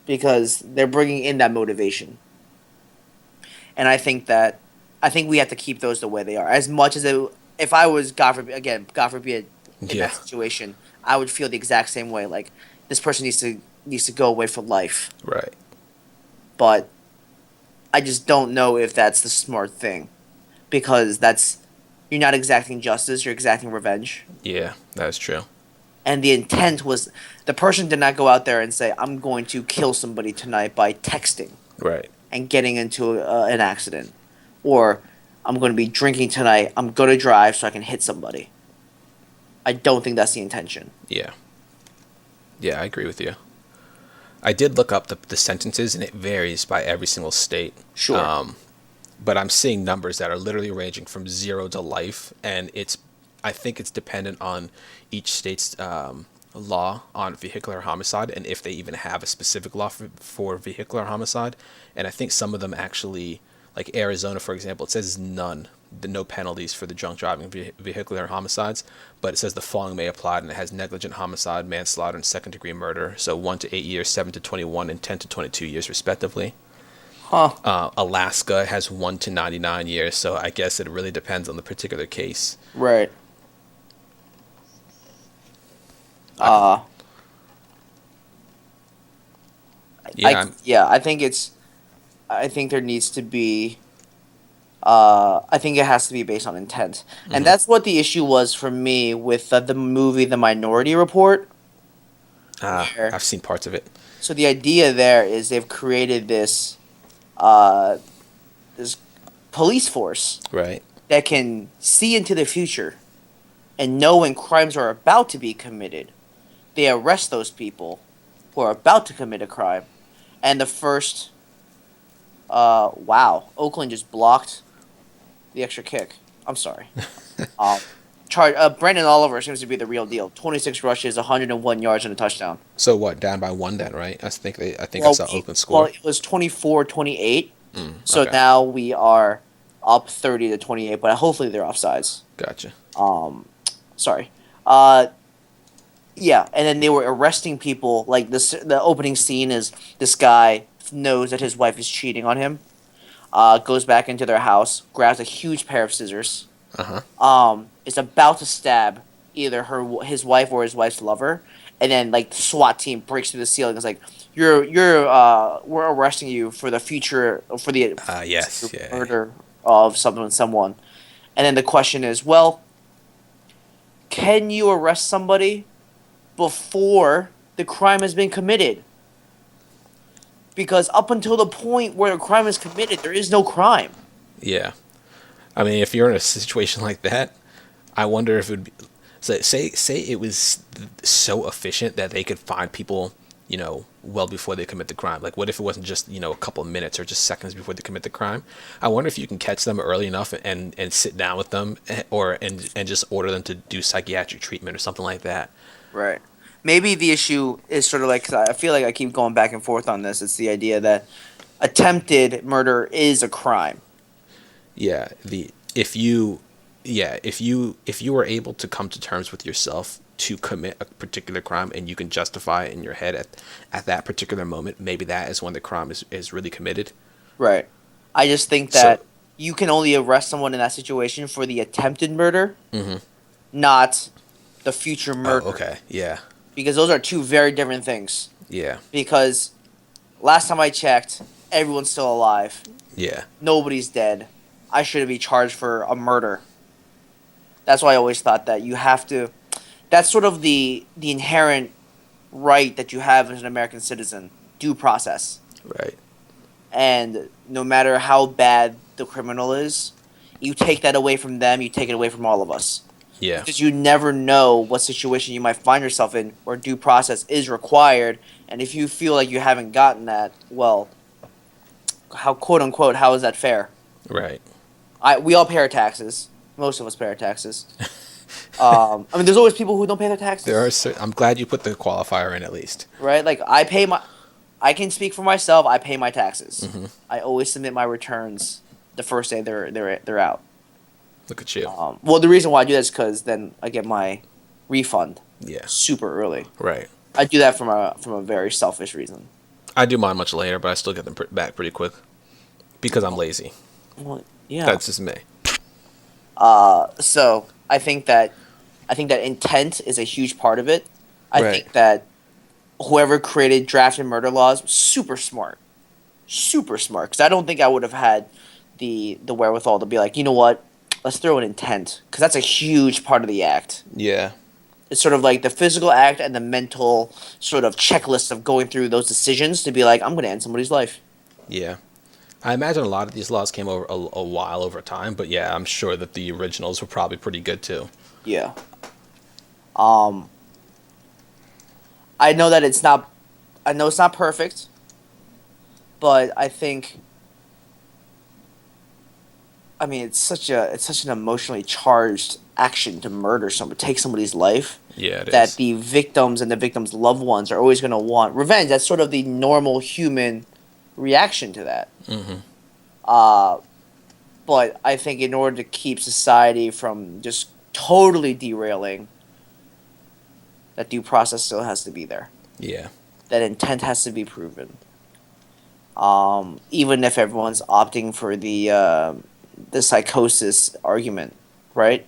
Speaker 1: because they're bringing in that motivation. And I think we have to keep those the way they are. As much as if I was God forbid, in
Speaker 2: Yeah.
Speaker 1: that situation, I would feel the exact same way. Like this person needs to go away for life.
Speaker 2: Right.
Speaker 1: But I just don't know if that's the smart thing because that's you're not exacting justice, you're exacting revenge.
Speaker 2: Yeah. That's true.
Speaker 1: And the intent was the person did not go out there and say, I'm going to kill somebody tonight by texting
Speaker 2: Right.
Speaker 1: and getting into an accident, or I'm going to be drinking tonight, I'm going to drive so I can hit somebody. I don't think that's the intention.
Speaker 2: Yeah. Yeah. I agree with you. I did look up the sentences, and it varies by every single state.
Speaker 1: Sure.
Speaker 2: But I'm seeing numbers that are literally ranging from 0 to life, and I think it's dependent on each state's law on vehicular homicide, and if they even have a specific law for vehicular homicide. And I think some of them actually, like Arizona, for example, it says none, no penalties for the drunk driving vehicular homicides, but it says the following may apply, and it has negligent homicide, manslaughter, and second degree murder, so 1 to 8 years, 7 to 21, and 10 to 22 years respectively.
Speaker 1: Huh.
Speaker 2: Alaska has 1 to 99 years, so I guess it really depends on the particular case.
Speaker 1: Right.
Speaker 2: I could,
Speaker 1: Uh,
Speaker 2: yeah, I'm,
Speaker 1: yeah, I think there needs to be, I think it has to be based on intent. And
Speaker 2: mhm.
Speaker 1: that's what the issue was for me with the movie The Minority Report, where,
Speaker 2: I've seen parts of it.
Speaker 1: so the idea there is they've created uh, this police force
Speaker 2: Right.
Speaker 1: that can see into the future and know when crimes are about to be committed. They arrest those people who are about to commit a crime. And the first, wow, Oakland just blocked the extra kick. I'm sorry. Um, Brandon Oliver seems to be the real deal. 26 rushes, 101 yards, and a touchdown.
Speaker 2: So what? Down by one then, right? I think I
Speaker 1: Well,
Speaker 2: saw Oakland
Speaker 1: well,
Speaker 2: score.
Speaker 1: it was 24-28. So
Speaker 2: Okay.
Speaker 1: now we are up 30-28, but hopefully they're offsides.
Speaker 2: Gotcha.
Speaker 1: Um, sorry. Uh, yeah, and then they were arresting people. Like this, the opening scene is this guy knows that his wife is cheating on him. Goes back into their house, grabs a huge pair of scissors.
Speaker 2: Uh huh.
Speaker 1: Is about to stab either his wife or his wife's lover, and then like the SWAT team breaks through the ceiling. It's like we're arresting you for the future for the
Speaker 2: Yes. Yeah.
Speaker 1: murder of someone. And then the question is, well, can you arrest somebody before the crime has been committed? Because up until the point where the crime is committed, there is no crime.
Speaker 2: Yeah. I mean, if you're in a situation like that, I wonder if it would be. So say it was so efficient that they could find people, well before they commit the crime. Like, what if it wasn't just, a couple of minutes or just seconds before they commit the crime? I wonder if you can catch them early enough and sit down with them, and just order them to do psychiatric treatment or something like that.
Speaker 1: Right. Maybe the issue is sort of like, 'cause I feel like I keep going back and forth on this. It's the idea that attempted murder is a crime.
Speaker 2: Yeah, the if you yeah, if you were able to come to terms with yourself to commit a particular crime and you can justify it in your head at that particular moment, maybe that is when the crime is really committed.
Speaker 1: Right. I just think
Speaker 2: So,
Speaker 1: that you can only arrest someone in that situation for the attempted murder,
Speaker 2: hmm.
Speaker 1: not the future
Speaker 2: Oh,
Speaker 1: murder,
Speaker 2: okay. Yeah.
Speaker 1: because those are two very different things.
Speaker 2: Yeah.
Speaker 1: Because last time I checked, everyone's still alive.
Speaker 2: Yeah.
Speaker 1: Nobody's dead. I shouldn't be charged for a murder. That's why I always thought that you have to. That's sort of the inherent right that you have as an American citizen, due process.
Speaker 2: Right.
Speaker 1: And no matter how bad the criminal is, you take that away from them, you take it away from all of us.
Speaker 2: Yeah.
Speaker 1: Because you never know what situation you might find yourself in where due process is required, and if you feel like you haven't gotten that, well, how quote unquote how is that fair?
Speaker 2: Right.
Speaker 1: We all pay our taxes. Most of us pay our taxes. I mean, there's always people who don't pay their
Speaker 2: There are.
Speaker 1: taxes,
Speaker 2: I'm glad you put the qualifier in at least.
Speaker 1: right? Like I pay my, I can speak for myself. I pay my taxes.
Speaker 2: Hmm.
Speaker 1: I always submit my returns the first day they're out.
Speaker 2: Look at you.
Speaker 1: Well, the reason why I do that is because then I get my refund
Speaker 2: Yeah.
Speaker 1: super early.
Speaker 2: Right.
Speaker 1: I do that from a very selfish reason.
Speaker 2: I do mine much later, but I still get them back pretty quick because I'm lazy.
Speaker 1: Well, yeah.
Speaker 2: That's just me.
Speaker 1: So I think that intent is a huge part of it. I
Speaker 2: Right.
Speaker 1: think that whoever created draft and murder laws was super smart. Because I don't think I would have had the wherewithal to be like, you know what, let's throw an intent because that's a huge part of the act.
Speaker 2: Yeah.
Speaker 1: It's sort of like the physical act and the mental sort of checklist of going through those decisions to be like, I'm going to end somebody's life.
Speaker 2: Yeah. I imagine a lot of these laws came over a while over time, but yeah, I'm sure that the originals were probably pretty good too.
Speaker 1: Yeah. Um, I know that it's not. I know it's not perfect, but I think. I mean, it's such an emotionally charged action to murder someone, take somebody's life.
Speaker 2: Yeah, it
Speaker 1: That
Speaker 2: is.
Speaker 1: the victims and the victims' loved ones are always going to want revenge. That's sort of the normal human reaction to that.
Speaker 2: Hmm.
Speaker 1: Uh, but I think in order to keep society from just totally derailing, that due process still has to be there.
Speaker 2: Yeah.
Speaker 1: That intent has to be proven. Even if everyone's opting for the psychosis argument, right?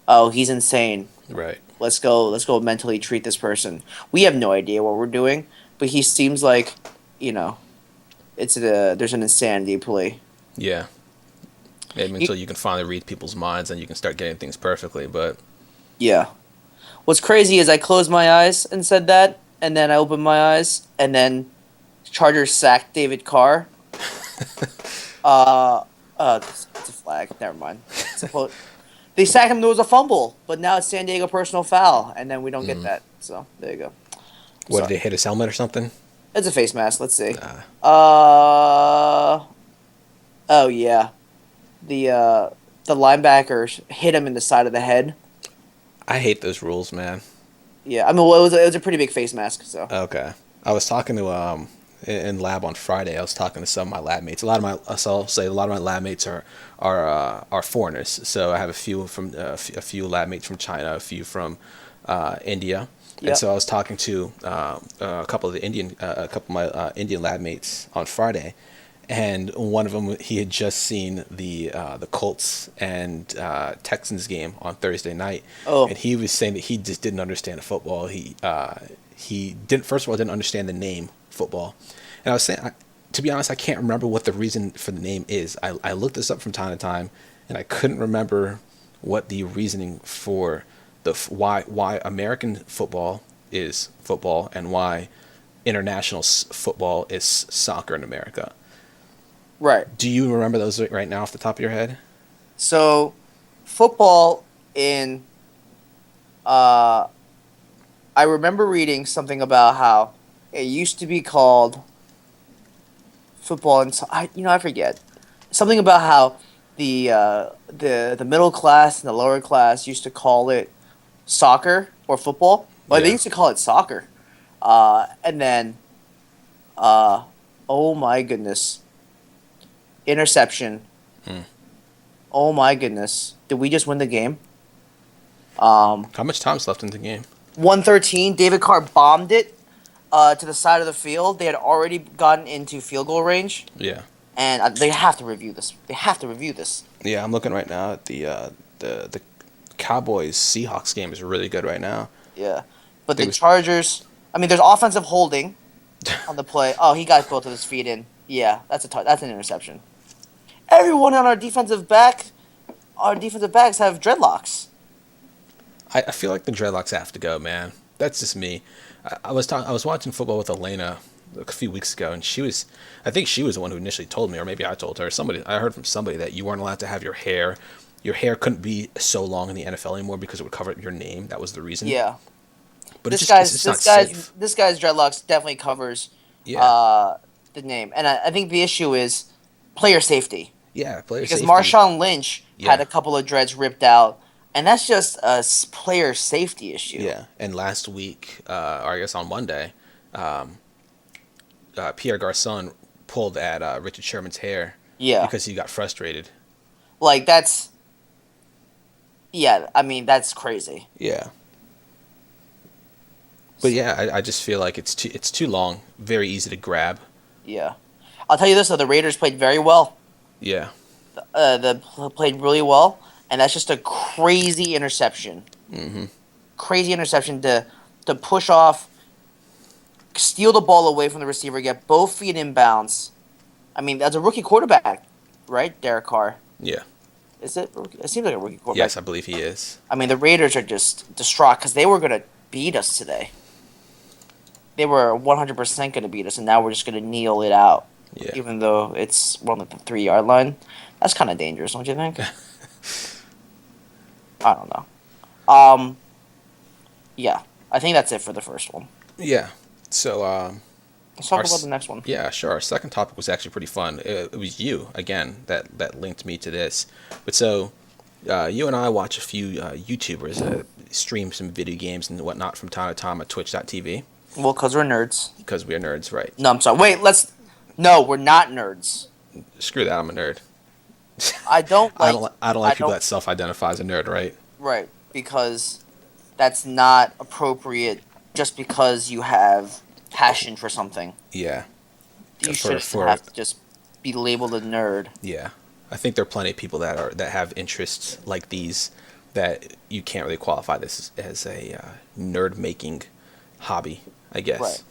Speaker 1: Oh, he's insane.
Speaker 2: Right.
Speaker 1: Let's go mentally treat this person. We have no idea what we're doing, but he seems like, you know, there's an insanity plea.
Speaker 2: Yeah. Maybe
Speaker 1: You-
Speaker 2: until you can finally read people's minds and you can start getting things perfectly, but
Speaker 1: Yeah. What's crazy is I closed my eyes and said that, and then I opened my eyes, and then Chargers sacked David Carr. Uh, it's a flag. Never mind. They sacked him. There was a fumble, but now it's San Diego personal foul, and then we don't get that. So there you go.
Speaker 2: what, did
Speaker 1: Sorry.
Speaker 2: they hit his helmet or something?
Speaker 1: It's a face mask. Let's see.
Speaker 2: Uh,
Speaker 1: Oh yeah, the linebacker hit him in the side of the head.
Speaker 2: I hate those rules, man.
Speaker 1: Yeah, I mean, well, it was a pretty big face mask. So
Speaker 2: Okay. I was talking to in lab on Friday. I was talking to some of my lab mates. A lot of my so I'll say a lot of my lab mates are foreigners. So I have a few from a few lab mates from China, a few from India. And
Speaker 1: Yep.
Speaker 2: so I was talking to a couple of a couple of my Indian lab mates on Friday, and one of them he had just seen the Colts and Texans game on Thursday night,
Speaker 1: Oh.
Speaker 2: and he was saying that he just didn't understand football. He didn't first of all didn't understand the name football, and I was saying to be honest I can't remember what the reason for the name is. I looked this up from time to time, and I couldn't remember what the reasoning for why American football is football and why international football is soccer in America.
Speaker 1: right.
Speaker 2: Do you remember those right now off the top of your head?
Speaker 1: So football in Uh, I remember reading something about how it used to be called football, and I forget something about how the middle class and the lower class used to call it soccer or football. Well, they
Speaker 2: Yeah.
Speaker 1: used to call it soccer. And then uh, oh my goodness, interception.
Speaker 2: Mm.
Speaker 1: Oh my goodness, did we just win the game? Um,
Speaker 2: How much time's left in the game?
Speaker 1: 113. David Carr bombed it to the side of the field. They had already gotten into field goal range,
Speaker 2: Yeah.
Speaker 1: and they have to review this. They have to review this.
Speaker 2: Yeah, I'm looking right now at the Cowboys Seahawks game is really good right now.
Speaker 1: Yeah, but
Speaker 2: There
Speaker 1: the
Speaker 2: was
Speaker 1: Chargers. I mean, there's offensive holding on the play. Oh, he got both of his feet in. Yeah, that's an interception. Everyone on our defensive backs have dreadlocks.
Speaker 2: I feel like the dreadlocks have to go, man. That's just me. I was watching football with Elena a few weeks ago, and I think she was the one who initially told me, or maybe I told her. I heard from somebody that you weren't allowed to have your hair couldn't be so long in the NFL anymore because it would cover up your name. That was the reason.
Speaker 1: Yeah,
Speaker 2: But it's just not safe.
Speaker 1: this guy's dreadlocks definitely covers
Speaker 2: Yeah,
Speaker 1: uh the name, and I think the issue is player safety
Speaker 2: yeah, player
Speaker 1: because
Speaker 2: safety.
Speaker 1: Marshawn Lynch had
Speaker 2: Yeah,
Speaker 1: a couple of dreads ripped out, and that's just a player safety issue.
Speaker 2: yeah. And last week, or I guess on Monday, Pierre Garcon pulled at Richard Sherman's hair
Speaker 1: Yeah,
Speaker 2: because he got frustrated.
Speaker 1: like that's yeah. I mean that's crazy.
Speaker 2: Yeah. But yeah, I just feel like it's too long, very easy to grab.
Speaker 1: Yeah, I'll tell you this though: the Raiders played very well.
Speaker 2: Yeah.
Speaker 1: Played really well, and that's just a crazy interception.
Speaker 2: Mm-hmm.
Speaker 1: Crazy interception to push off, steal the ball away from the receiver, get both feet in bounds. I mean, that's a rookie quarterback, right? Derek Carr.
Speaker 2: Yeah.
Speaker 1: Is it? It seems like a rookie quarterback.
Speaker 2: Yes, I believe he is.
Speaker 1: I mean, the Raiders are just distraught because they were gonna beat us today. They were 100% gonna beat us, and now we're just gonna kneel it out,
Speaker 2: Yeah.
Speaker 1: even though it's on like the 3 yard line. That's kind of dangerous, don't you think? I don't know. Yeah, I think that's it for the first one.
Speaker 2: Yeah. So,
Speaker 1: Let's talk about the next one.
Speaker 2: yeah, sure. Our second topic was actually pretty fun. It was you again that linked me to this. But so, you and I watch a few YouTubers stream some video games and whatnot from time to time at Twitch.tv
Speaker 1: Well, because we're nerds.
Speaker 2: because we are nerds, right?
Speaker 1: No, I'm sorry. Wait, let's. No, we're not nerds.
Speaker 2: Screw that, I'm a nerd.
Speaker 1: I don't like.
Speaker 2: I don't
Speaker 1: I
Speaker 2: like people
Speaker 1: don't.
Speaker 2: that self-identify as a nerd, right?
Speaker 1: Right, because that's not appropriate just because you have passion for something.
Speaker 2: Yeah.
Speaker 1: You
Speaker 2: For
Speaker 1: shouldn't
Speaker 2: for
Speaker 1: have to just be labeled a nerd.
Speaker 2: Yeah, I think there are plenty of people that have interests like these that you can't really qualify this as a nerd making hobby, I
Speaker 1: Right.
Speaker 2: guess.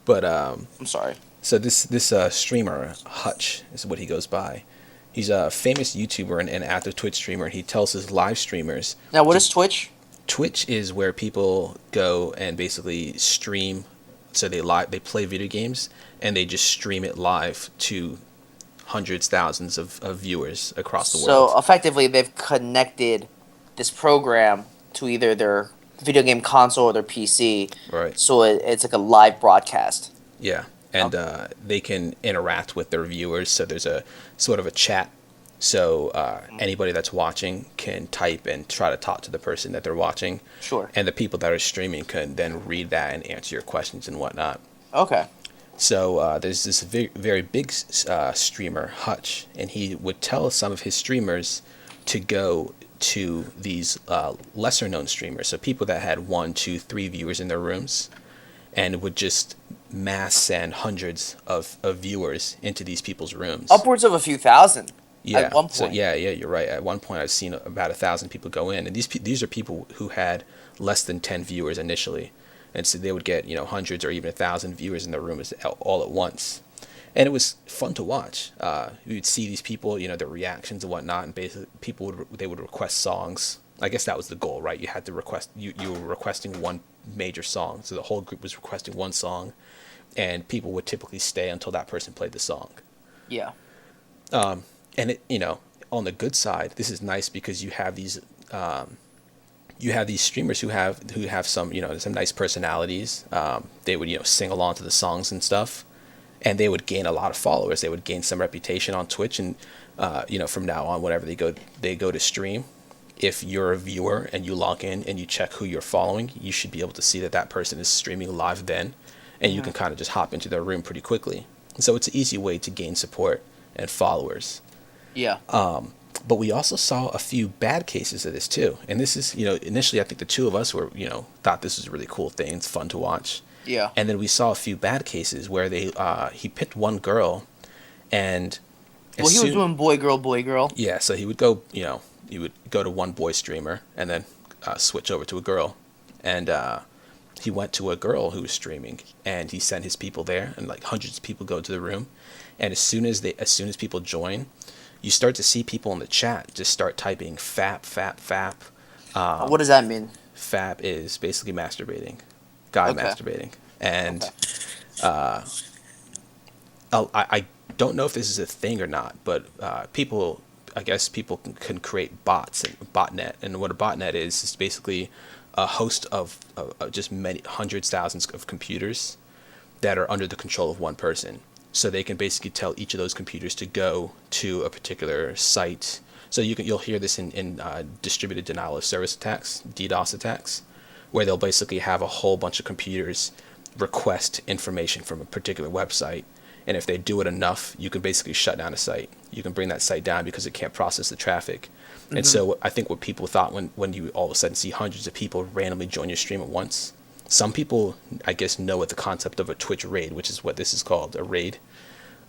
Speaker 2: But
Speaker 1: I'm sorry.
Speaker 2: so this streamer Hutch is what he goes by. He's a famous YouTuber and active Twitch streamer, and he tells his live streamers
Speaker 1: Now, what
Speaker 2: to
Speaker 1: is Twitch?
Speaker 2: Twitch is where people go and basically stream. So they play video games and they just stream it live to hundreds, thousands of viewers across the world.
Speaker 1: So effectively, they've connected this program to either their video game console or their PC.
Speaker 2: Right.
Speaker 1: So it's like a live broadcast.
Speaker 2: Yeah. And
Speaker 1: Okay.
Speaker 2: they can interact with their viewers. So there's a sort of a chat. So anybody that's watching can type and try to talk to the person that they're watching.
Speaker 1: Sure.
Speaker 2: And the people that are streaming can then read that and answer your questions and whatnot.
Speaker 1: Okay.
Speaker 2: So there's this very big streamer, Hutch, and he would tell some of his streamers to go to these lesser known streamers, so people that had 1, 2, 3 viewers in their rooms, and would just mass send hundreds of viewers into these people's rooms.
Speaker 1: Upwards of a few thousand
Speaker 2: Yeah.
Speaker 1: at one
Speaker 2: So
Speaker 1: point.
Speaker 2: yeah, you're right. At one point, I've seen about 1,000 people go in, and these are people who had less than 10 viewers initially, and so they would get hundreds or even 1,000 viewers in their room all at once, and it was fun to watch. You would see these people, their reactions and whatnot, and basically they would request songs. I guess that was the goal, right? You had to request you were requesting one major song, so the whole group was requesting one song, and people would typically stay until that person played the song.
Speaker 1: Yeah.
Speaker 2: And it, on the good side, this is nice because you have these you have these streamers who have some nice personalities. They would sing along to the songs and stuff, and they would gain a lot of followers. They would gain some reputation on Twitch, and from now on, whenever they go to stream, if you're a viewer and you log in and you check who you're following, you should be able to see that that person is streaming live then, and you
Speaker 1: Hmm.
Speaker 2: can kind of just hop into their room pretty quickly. And so it's an easy way to gain support and followers.
Speaker 1: Yeah.
Speaker 2: But we also saw a few bad cases of this too. And this is, initially I think the two of us were, thought this was a really cool thing. It's fun to watch.
Speaker 1: Yeah.
Speaker 2: And then we saw a few bad cases where he picked one girl, and
Speaker 1: Well, he was doing boy girl.
Speaker 2: yeah, so he would go to one boy streamer and then switch over to a girl, and he went to a girl who was streaming, and he sent his people there, and like hundreds of people go to the room, and as soon as people join, you start to see people in the chat just start typing fap fap fap.
Speaker 1: What does that mean?
Speaker 2: Fap is basically masturbating, guy
Speaker 1: Okay.
Speaker 2: masturbating, and
Speaker 1: Okay.
Speaker 2: I don't know if this is a thing or not, but I guess people can create bots and botnet. And what a botnet is basically a host of just many hundreds, thousands of computers that are under the control of one person. So they can basically tell each of those computers to go to a particular site. So you'll hear this in distributed denial of service attacks, DDoS attacks, where they'll basically have a whole bunch of computers request information from a particular website, and if they do it enough, you can basically shut down a site. You can bring that site down because it can't process the traffic. And
Speaker 1: Hmm.
Speaker 2: so I think what people thought when you all of a sudden see hundreds of people randomly join your stream at once, some people, I guess, know what the concept of a Twitch raid, which is what this is called, a raid.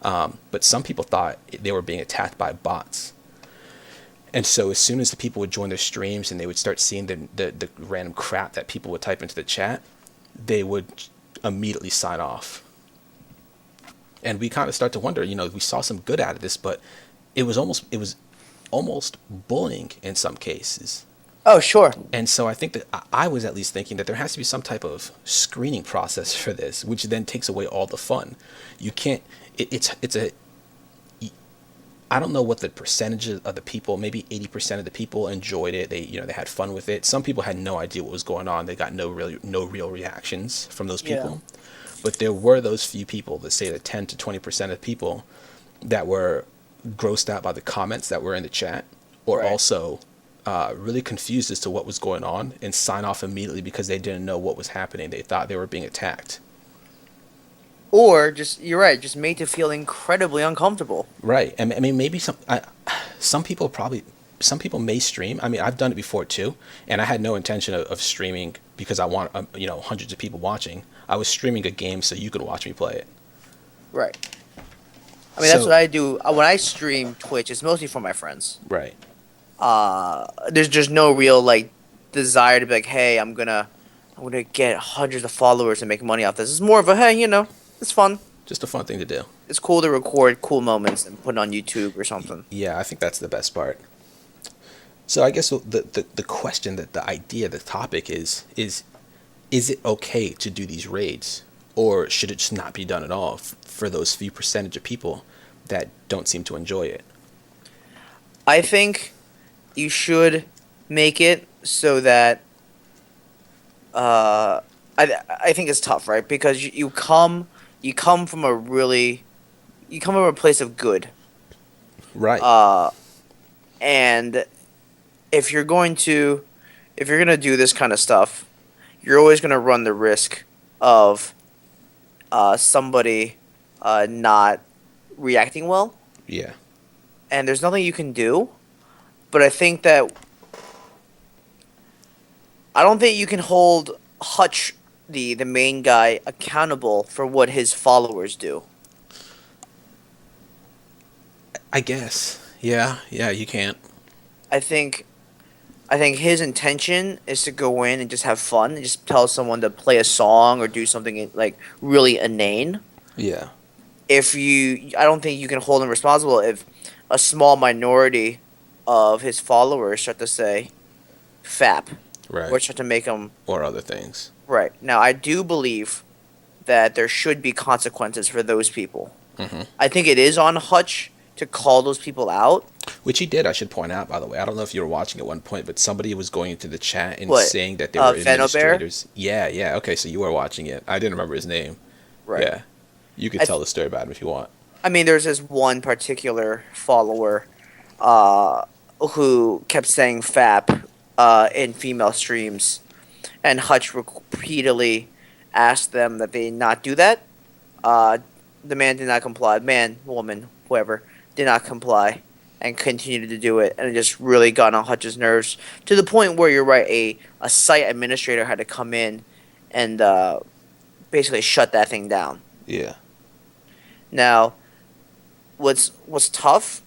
Speaker 2: But some people thought they were being attacked by bots. And so as soon as the people would join their streams and they would start seeing the random crap that people would type into the chat, they would immediately sign off. And we kind of start to wonder, we saw some good out of this, but it was almost bullying in some cases.
Speaker 1: Oh, sure.
Speaker 2: And so I think that I was at least thinking that there has to be some type of screening process for this, which then takes away all the fun. You can't. It's a. I don't know what the percentage of the people. Maybe 80% of the people enjoyed it. They had fun with it. Some people had no idea what was going on. They got no real reactions from those
Speaker 1: Yeah.
Speaker 2: people. But there were those few people, that say the 10 to 20% of people, that were grossed out by the comments that were in the chat, or
Speaker 1: Right.
Speaker 2: also really confused as to what was going on and sign off immediately because they didn't know what was happening. They thought they were being attacked.
Speaker 1: Or just, you're right, just made to feel incredibly uncomfortable.
Speaker 2: Right. And I mean, maybe some people may stream. I mean, I've done it before too, and I had no intention of streaming because I want hundreds of people watching. I was streaming a game so you could watch me play it.
Speaker 1: Right. I mean, that's
Speaker 2: So-
Speaker 1: what I do. When I stream Twitch, it's mostly for my friends.
Speaker 2: Right.
Speaker 1: There's just no real, like, desire to be like, hey, I'm gonna get hundreds of followers and make money off this. It's more of a, hey, it's fun.
Speaker 2: Just a fun thing to do.
Speaker 1: It's cool to record cool moments and put it on YouTube or something.
Speaker 2: Yeah, I think that's the best part. So I guess the question, that the idea, the topic is it okay to do these raids, or should it just not be done at all for those few percentage of people that don't seem to enjoy it?
Speaker 1: I think you should make it so that I think it's tough, right? Because you come from a place of good.
Speaker 2: Right.
Speaker 1: And if you're gonna do this kind of stuff, you're always gonna run the risk of somebody not reacting well,
Speaker 2: Yeah.
Speaker 1: and there's nothing you can do. But I don't think you can hold Hutch, the main guy, accountable for what his followers do.
Speaker 2: I guess. Yeah. Yeah. You can't.
Speaker 1: I think his intention is to go in and just have fun and just tell someone to play a song or do something like really inane.
Speaker 2: Yeah.
Speaker 1: I don't think you can hold him responsible if a small minority of his followers start to say "fap"
Speaker 2: Right.
Speaker 1: or start to make him
Speaker 2: Or other things.
Speaker 1: right. Now, I do believe that there should be consequences for those people.
Speaker 2: Hmm.
Speaker 1: I think it is on Hutch to call those people out.
Speaker 2: Which he did, I should point out, by the way. I don't know if you were watching at one point, but somebody was going into the chat and
Speaker 1: What?
Speaker 2: saying that they were
Speaker 1: Venobear?
Speaker 2: administrators. Yeah, yeah. Okay, so you were watching it. I didn't remember his name.
Speaker 1: Right.
Speaker 2: Yeah. You could
Speaker 1: I
Speaker 2: tell
Speaker 1: th-
Speaker 2: the story about him if you want.
Speaker 1: I mean, there's this one particular follower, uh, who kept saying "fap" in female streams, and Hutch repeatedly asked them that they not do that. Uh, the man did not comply. Man, woman, whoever did not comply and continued to do it, and it just really got on Hutch's nerves to the point where you're right. A site administrator had to come in and basically shut that thing down.
Speaker 2: Yeah.
Speaker 1: Now, what's tough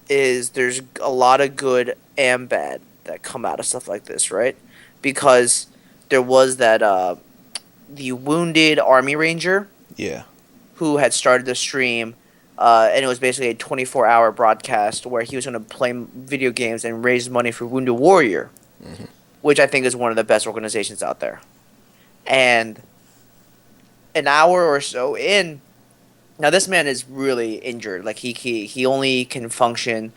Speaker 1: is there's a lot of good and bad that come out of stuff like this, right? Because there was that the wounded army ranger
Speaker 2: Yeah.
Speaker 1: who had started the stream, and it was basically a 24-hour broadcast where he was going to play video games and raise money for Wounded Warrior,
Speaker 2: Hmm.
Speaker 1: which I think is one of the best organizations out there. And an hour or so in, now this man is really injured. Like he only can function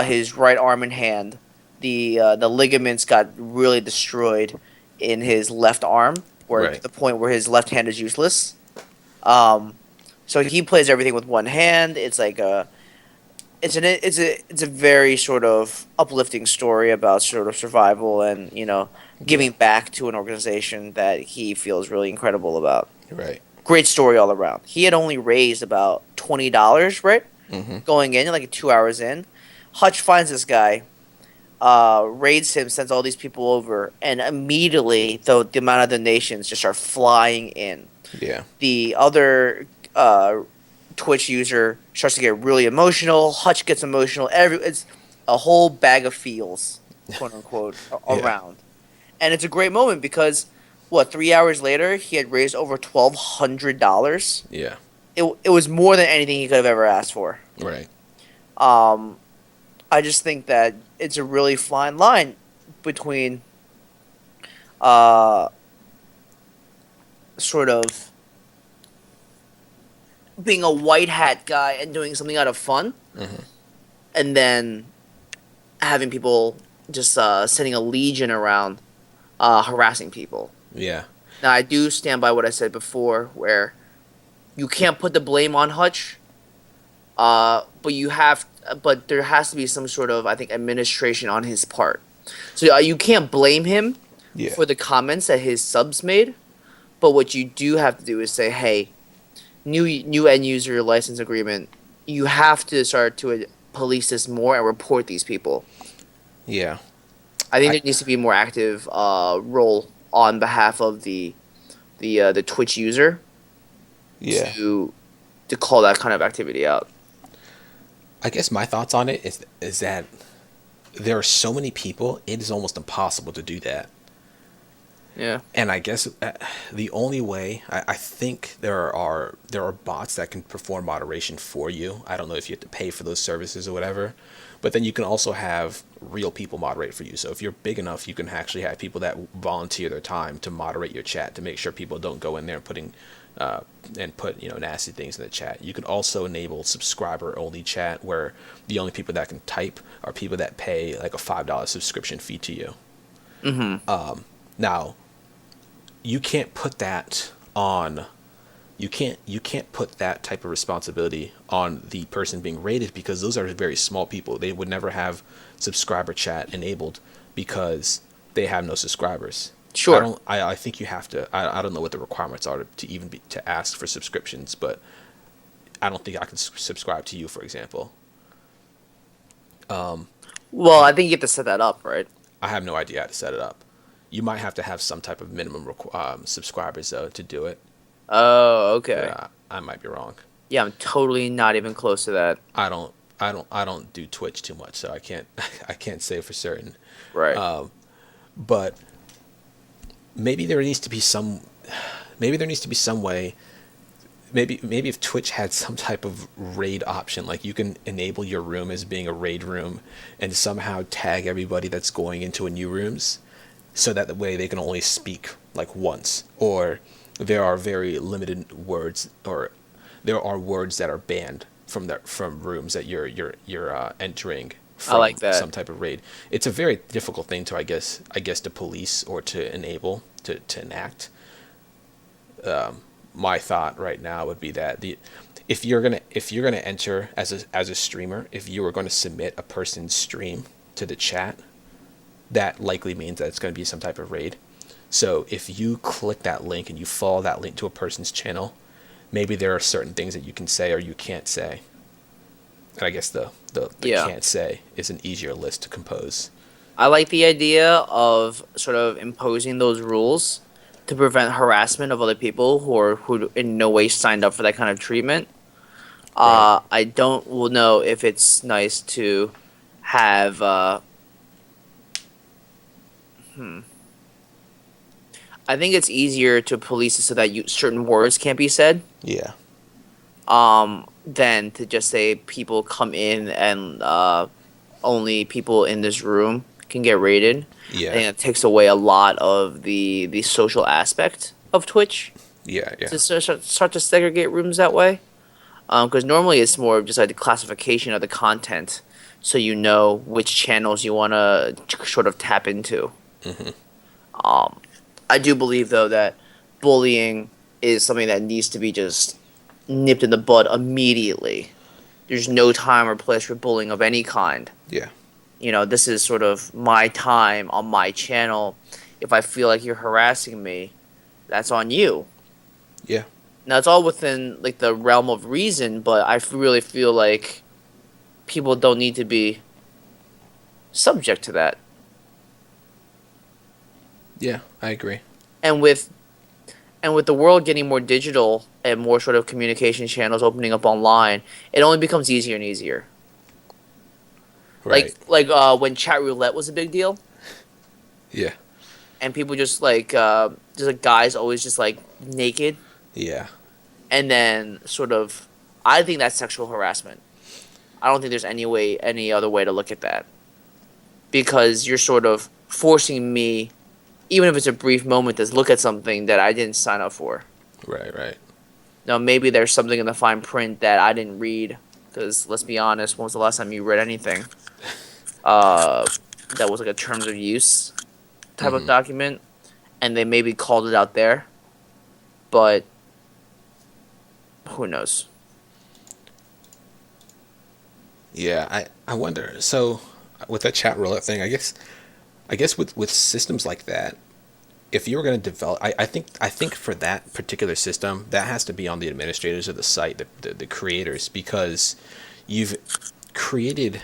Speaker 1: his right arm and hand. The ligaments got really destroyed in his left arm, where to
Speaker 2: Right.
Speaker 1: the point where his left hand is useless. Um, so he plays everything with one hand. It's like it's a very sort of uplifting story about sort of survival and
Speaker 2: Yeah.
Speaker 1: giving back to an organization that he feels really incredible about.
Speaker 2: Right.
Speaker 1: Great story all around. He had only raised about $20, right?
Speaker 2: Hmm.
Speaker 1: Going in like 2 hours in, Hutch finds this guy, raids him, sends all these people over, and immediately the amount of donations just start flying in.
Speaker 2: Yeah.
Speaker 1: The other Twitch user starts to get really emotional. Hutch gets emotional. It's a whole bag of feels, quote unquote,
Speaker 2: Yeah.
Speaker 1: around, and it's a great moment because 3 hours later he had raised over $1,200.
Speaker 2: Yeah.
Speaker 1: It was more than anything he could have ever asked for.
Speaker 2: Right.
Speaker 1: Um, I just think that it's a really fine line between uh sort of being a white hat guy and doing something out of fun,
Speaker 2: Hmm.
Speaker 1: and then having people just sending a legion around harassing people.
Speaker 2: Yeah.
Speaker 1: Now I do stand by what I said before, where you can't put the blame on Hutch, but there has to be some sort of, I think, administration on his part. So you can't blame him
Speaker 2: Yeah.
Speaker 1: for the comments that his subs made, but what you do have to do is say, hey, new end user license agreement, you have to start to police this more and report these people.
Speaker 2: Yeah.
Speaker 1: I think
Speaker 2: I
Speaker 1: there needs to be a more active role on behalf of the Twitch user
Speaker 2: yeah.
Speaker 1: to call that kind of activity out.
Speaker 2: I guess my thoughts on it is that there are so many people, it is almost impossible to do that.
Speaker 1: Yeah.
Speaker 2: And I guess the only way I think there are bots that can perform moderation for you. I don't know if you have to pay for those services or whatever, but then you can also have real people moderate for you. So if you're big enough, you can actually have people that volunteer their time to moderate your chat to make sure people don't go in there and put nasty things in the chat. You can also enable subscriber only chat where the only people that can type are people that pay like a $5 subscription fee to you.
Speaker 1: Mm-hmm.
Speaker 2: Now, you can't put that on you can't put that type of responsibility on the person being rated because those are very small people. They would never have subscriber chat enabled because they have no subscribers.
Speaker 1: Sure.
Speaker 2: I think you have to. I don't know what the requirements are to even to ask for subscriptions, but I don't think I can subscribe to you, for example.
Speaker 1: Well, I think you have to set that up, right?
Speaker 2: I have no idea how to set it up. You might have to have some type of minimum subscribers though to do it.
Speaker 1: Oh,
Speaker 2: But
Speaker 1: okay.
Speaker 2: I might be wrong.
Speaker 1: Yeah, I'm totally not even close to that.
Speaker 2: I don't do Twitch too much, so I can't I can't say for certain.
Speaker 1: Right.
Speaker 2: But maybe there needs to be some way. Maybe if Twitch had some type of raid option, like you can enable your room as being a raid room and somehow tag everybody that's going into a new rooms so that the way they can only speak like once, or there are very limited words, or there are words that are banned from rooms that you're entering
Speaker 1: I
Speaker 2: from
Speaker 1: like that.
Speaker 2: some type of raid. It's a very difficult thing to I guess to police or to enable to enact. My thought right now would be that the if you're gonna enter as a streamer, if you were going to submit a person's stream to the chat, that likely means that it's going to be some type of raid. So if you click that link and you follow that link to a person's channel, maybe there are certain things that you can say or you can't say. And I guess the
Speaker 1: Yeah.
Speaker 2: can't say is an easier list to compose.
Speaker 1: I like the idea of sort of imposing those rules to prevent harassment of other people who in no way signed up for that kind of treatment.
Speaker 2: Right.
Speaker 1: I don't will know if it's nice to have hmm. I think it's easier to police it so that certain words can't be said
Speaker 2: Yeah.
Speaker 1: than to just say people come in and only people in this room can get rated. I
Speaker 2: Yeah.
Speaker 1: think it takes away a lot of the social aspect of Twitch
Speaker 2: Yeah. Yeah.
Speaker 1: to start to segregate rooms that way. Because normally it's more of just like the classification of the content, so you know which channels you want to sort of tap into. Um, I do believe though that bullying is something that needs to be just nipped in the bud immediately. There's no time or place for bullying of any kind.
Speaker 2: Yeah.
Speaker 1: This is sort of my time on my channel. If I feel like you're harassing me, that's on you.
Speaker 2: Yeah.
Speaker 1: Now it's all within like the realm of reason, but really feel like people don't need to be subject to that.
Speaker 2: Yeah. I agree.
Speaker 1: And with the world getting more digital and more sort of communication channels opening up online, it only becomes easier and easier.
Speaker 2: Right.
Speaker 1: When chat roulette was a big deal,
Speaker 2: Yeah.
Speaker 1: and people just like guys always just like naked,
Speaker 2: Yeah.
Speaker 1: and then sort of, I think that's sexual harassment. I don't think there's any other way to look at that, because you're sort of forcing me, even if it's a brief moment, to look at something that I didn't sign up for.
Speaker 2: Right. Right.
Speaker 1: Now maybe there's something in the fine print that I didn't read, because let's be honest, when was the last time you read anything uh, that was like a terms of use type of document, and they maybe called it out there, but who knows?
Speaker 2: Yeah. I wonder. So with that chat roulette thing, I guess with systems like that, if you were going to develop, I think for that particular system, that has to be on the administrators of the site, the creators, because you've created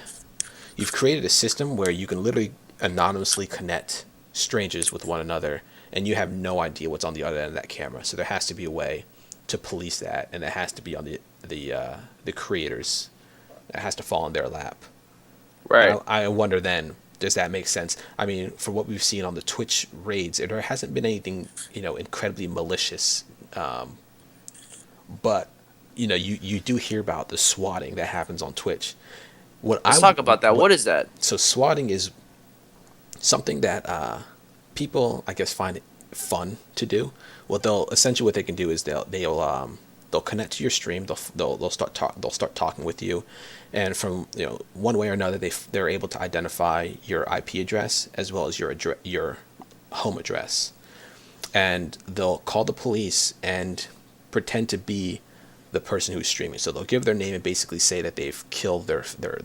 Speaker 2: you've created a system where you can literally anonymously connect strangers with one another, and you have no idea what's on the other end of that camera. So there has to be a way to police that, and it has to be on the creators. It has to fall in their lap.
Speaker 1: Right.
Speaker 2: And I wonder then, does that make sense? I mean, for what we've seen on the Twitch raids, there hasn't been anything, incredibly malicious. But, you do hear about the swatting that happens on Twitch. What I
Speaker 1: Let's talk about that.
Speaker 2: what
Speaker 1: What is that?
Speaker 2: So swatting is something that people, I guess, find it fun to do. What they can do is they'll connect to your stream. They'll start talking with you, and from one way or another they're able to identify your IP address as well as your home address, and they'll call the police and pretend to be the person who's streaming. So they'll give their name and basically say that they've killed their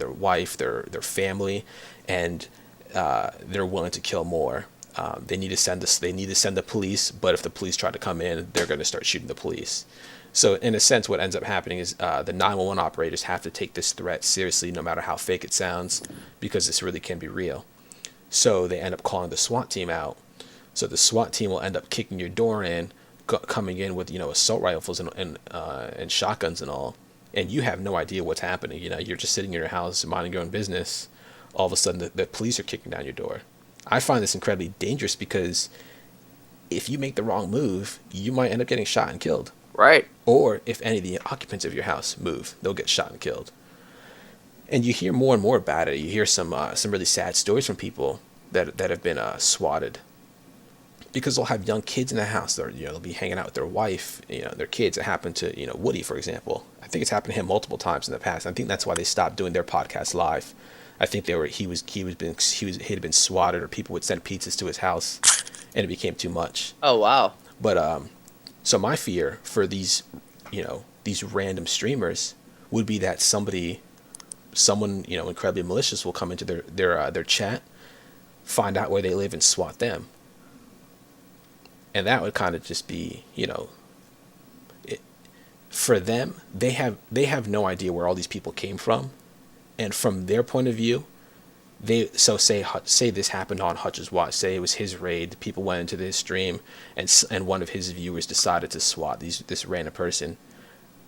Speaker 2: wife, their family, and they're willing to kill more. They need to send the police, but if the police try to come in, they're going to start shooting the police. So in a sense, what ends up happening is the 911 operators have to take this threat seriously, no matter how fake it sounds, because this really can be real. So they end up calling the SWAT team out. So the SWAT team will end up kicking your door in, coming in with assault rifles and shotguns and all, and you have no idea what's happening. You're just sitting in your house minding your own business. All of a sudden, the police are kicking down your door. I find this incredibly dangerous because if you make the wrong move, you might end up getting shot and killed.
Speaker 1: Right.
Speaker 2: Or if any of the occupants of your house move, they'll get shot and killed. And you hear more and more about it. You hear some really sad stories from people that have been swatted, because they'll have young kids in the house. They'll be hanging out with their wife, their kids. It happened to Woody, for example. I think it's happened to him multiple times in the past. I think that's why they stopped doing their podcast live. I think they were he had been swatted, or people would send pizzas to his house, and it became too much.
Speaker 1: Oh wow.
Speaker 2: But so my fear for these, these random streamers would be that someone incredibly malicious will come into their chat, find out where they live, and swat them. And that would kind of just be, for them, they have no idea where all these people came from, and from their point of view, say this happened on Hutch's watch. Say it was his raid. People went into his stream, and one of his viewers decided to swat this random person.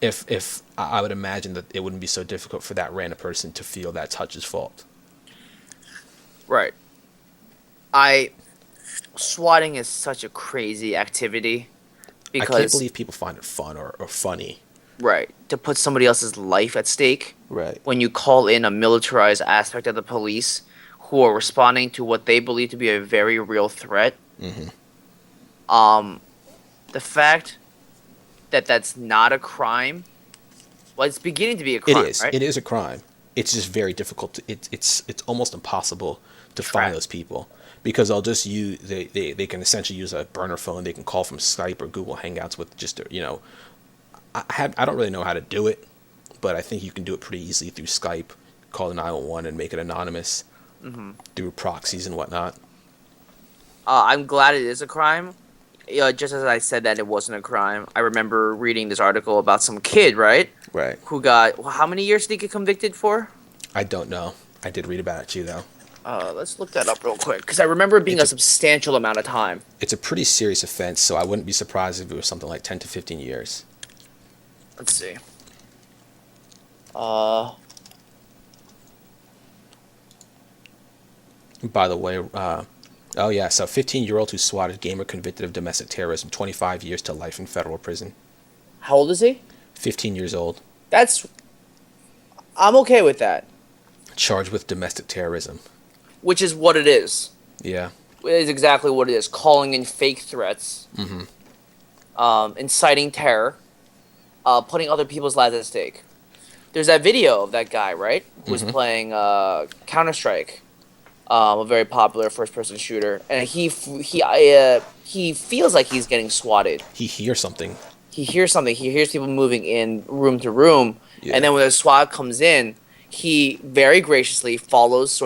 Speaker 2: If I would imagine that it wouldn't be so difficult for that random person to feel that's Hutch's fault.
Speaker 1: Right. I swatting is such a crazy activity
Speaker 2: I can't
Speaker 1: because
Speaker 2: believe people find it fun or funny.
Speaker 1: right, to put somebody else's life at stake
Speaker 2: Right.
Speaker 1: when you call in a militarized aspect of the police who are responding to what they believe to be a very real threat.
Speaker 2: Hmm.
Speaker 1: Um, the fact that that's not a crime, well, it's beginning to be a
Speaker 2: It
Speaker 1: crime,
Speaker 2: is.
Speaker 1: right?
Speaker 2: It is a crime. It's just very difficult. It's almost impossible to find
Speaker 1: Track.
Speaker 2: those people because they'll just use they can essentially use a burner phone. They can call from Skype or Google Hangouts with just I don't really know how to do it, but I think you can do it pretty easily through Skype. Call the 911 and make it anonymous through proxies and whatnot.
Speaker 1: I'm glad it is a crime. Just as I said that it wasn't a crime, I remember reading this article about some kid, right,
Speaker 2: Right.
Speaker 1: who got well, how many years did he get convicted for?
Speaker 2: I don't know. I did read about it too, though.
Speaker 1: Let's look that up real quick because I remember it being
Speaker 2: It's
Speaker 1: a
Speaker 2: a
Speaker 1: substantial amount of time.
Speaker 2: it's a pretty serious offense, so I wouldn't be surprised if it was something like 10 to 15 years.
Speaker 1: Let's see. Uh,
Speaker 2: By the way, oh yeah, so 15-year-old who swatted gamer convicted of domestic terrorism, 25 years to life in federal prison.
Speaker 1: how old is he?
Speaker 2: 15 years old,
Speaker 1: That's I'm okay with that,
Speaker 2: charged with domestic terrorism.
Speaker 1: which is what it is.
Speaker 2: Yeah.
Speaker 1: It is exactly what it is. Calling in fake threats,
Speaker 2: Hmm.
Speaker 1: inciting terror, putting other people's lives at stake. There's that video of that guy, right, who was
Speaker 2: Hmm.
Speaker 1: playing Counter Strike, a very popular first-person shooter, and he feels like he's getting swatted.
Speaker 2: He hears something.
Speaker 1: He hears something. He hears people moving in room to room,
Speaker 2: Yeah.
Speaker 1: and then when the SWAT comes in, he very graciously follows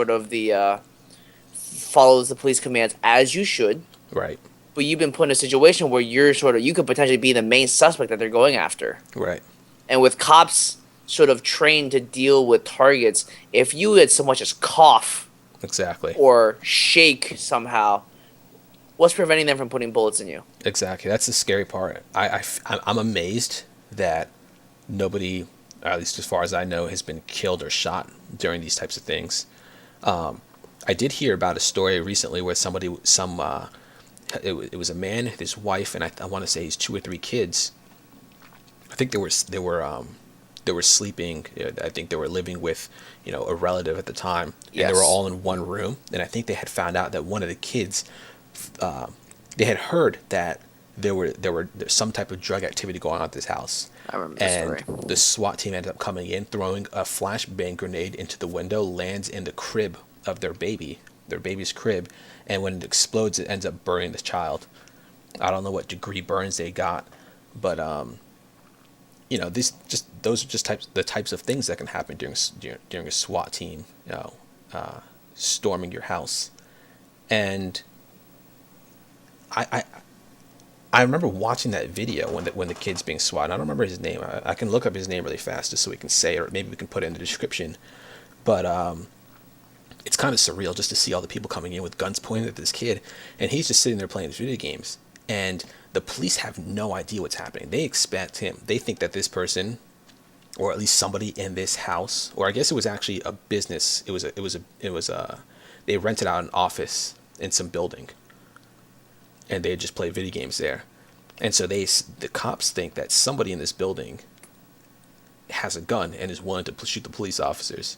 Speaker 1: follows the police commands as you should.
Speaker 2: Right.
Speaker 1: But you've been put in a situation where you could potentially be the main suspect that they're going after.
Speaker 2: Right.
Speaker 1: And with cops sort of trained to deal with targets, if you had so much as cough
Speaker 2: Exactly.
Speaker 1: or shake somehow, what's preventing them from putting bullets in you?
Speaker 2: Exactly. That's the scary part. I'm amazed that nobody, at least as far as I know, has been killed or shot during these types of things. I did hear about a story recently where it was a man, his wife, and I want to say his 2 or 3 kids. I think they were sleeping. I think they were living with a relative at the time, and they were
Speaker 1: Yes.
Speaker 2: all in one room. And I think they had found out that one of the kids, they had heard that there's some type of drug activity going on at this house.
Speaker 1: I remember the
Speaker 2: And
Speaker 1: story.
Speaker 2: the SWAT team ended up coming in, throwing a flashbang grenade into the window, lands in the crib of their baby's crib, and when it explodes, it ends up burning the child. I don't know what degree burns they got, but those are just the types of things that can happen during a SWAT team, storming your house. And I I remember watching that video when the kid's being swatted. I don't remember his name. I can look up his name really fast just so we can say it, or maybe we can put it in the description. But it's kind of surreal just to see all the people coming in with guns pointed at this kid, and he's just sitting there playing his video games. And the police have no idea what's happening. They expect him. They think that this person, or at least somebody in this house, or I guess it was actually a business. They rented out an office in some building, and they just play video games there. And so the cops think that somebody in this building has a gun and is willing to shoot the police officers.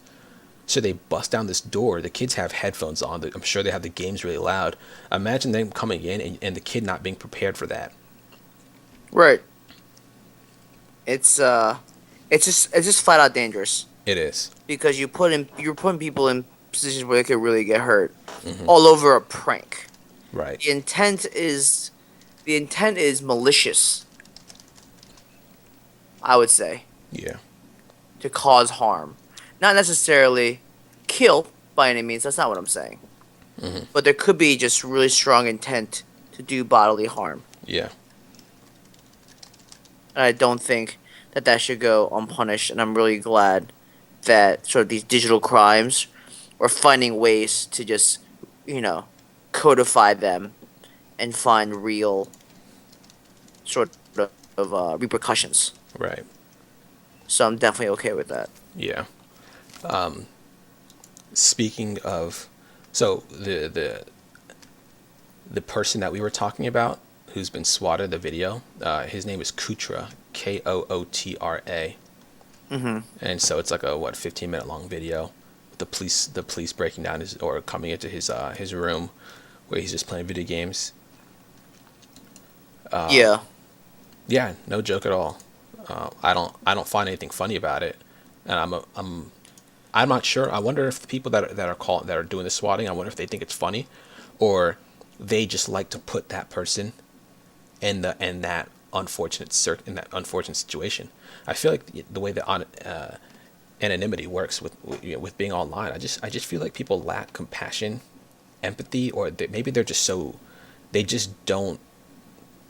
Speaker 2: So they bust down this door. The kids have headphones on. I'm sure they have the games really loud. Imagine them coming in and the kid not being prepared for that.
Speaker 1: Right. It's just flat out dangerous
Speaker 2: It is.
Speaker 1: because you're putting people in positions where they could really get hurt,
Speaker 2: Hmm.
Speaker 1: all over a prank.
Speaker 2: Right.
Speaker 1: The intent is the intent is malicious, I would say,
Speaker 2: Yeah.
Speaker 1: to cause harm. Not necessarily kill by any means, that's not what I'm saying.
Speaker 2: Hmm.
Speaker 1: But there could be just really strong intent to do bodily harm.
Speaker 2: Yeah.
Speaker 1: And I don't think that that should go unpunished, and I'm really glad that sort of these digital crimes are finding ways to just, you know, codify them and find real sort of repercussions.
Speaker 2: Right.
Speaker 1: So I'm definitely okay with that.
Speaker 2: Yeah. Speaking of, so the person that we were talking about who's been swatted the video, his name is Kutra, Kootra,
Speaker 1: Mm-hmm.
Speaker 2: and so it's like a 15-minute long video. The police breaking down his or coming into his room where he's just playing video games.
Speaker 1: Yeah.
Speaker 2: Yeah, no joke at all. I don't find anything funny about it, and I'm not sure. I wonder if the people that are doing the swatting, I wonder if they think it's funny, or they just like to put that person in that in that unfortunate situation. I feel like the way that anonymity works with being online, I just feel like people lack compassion, empathy, or maybe they're just so they just don't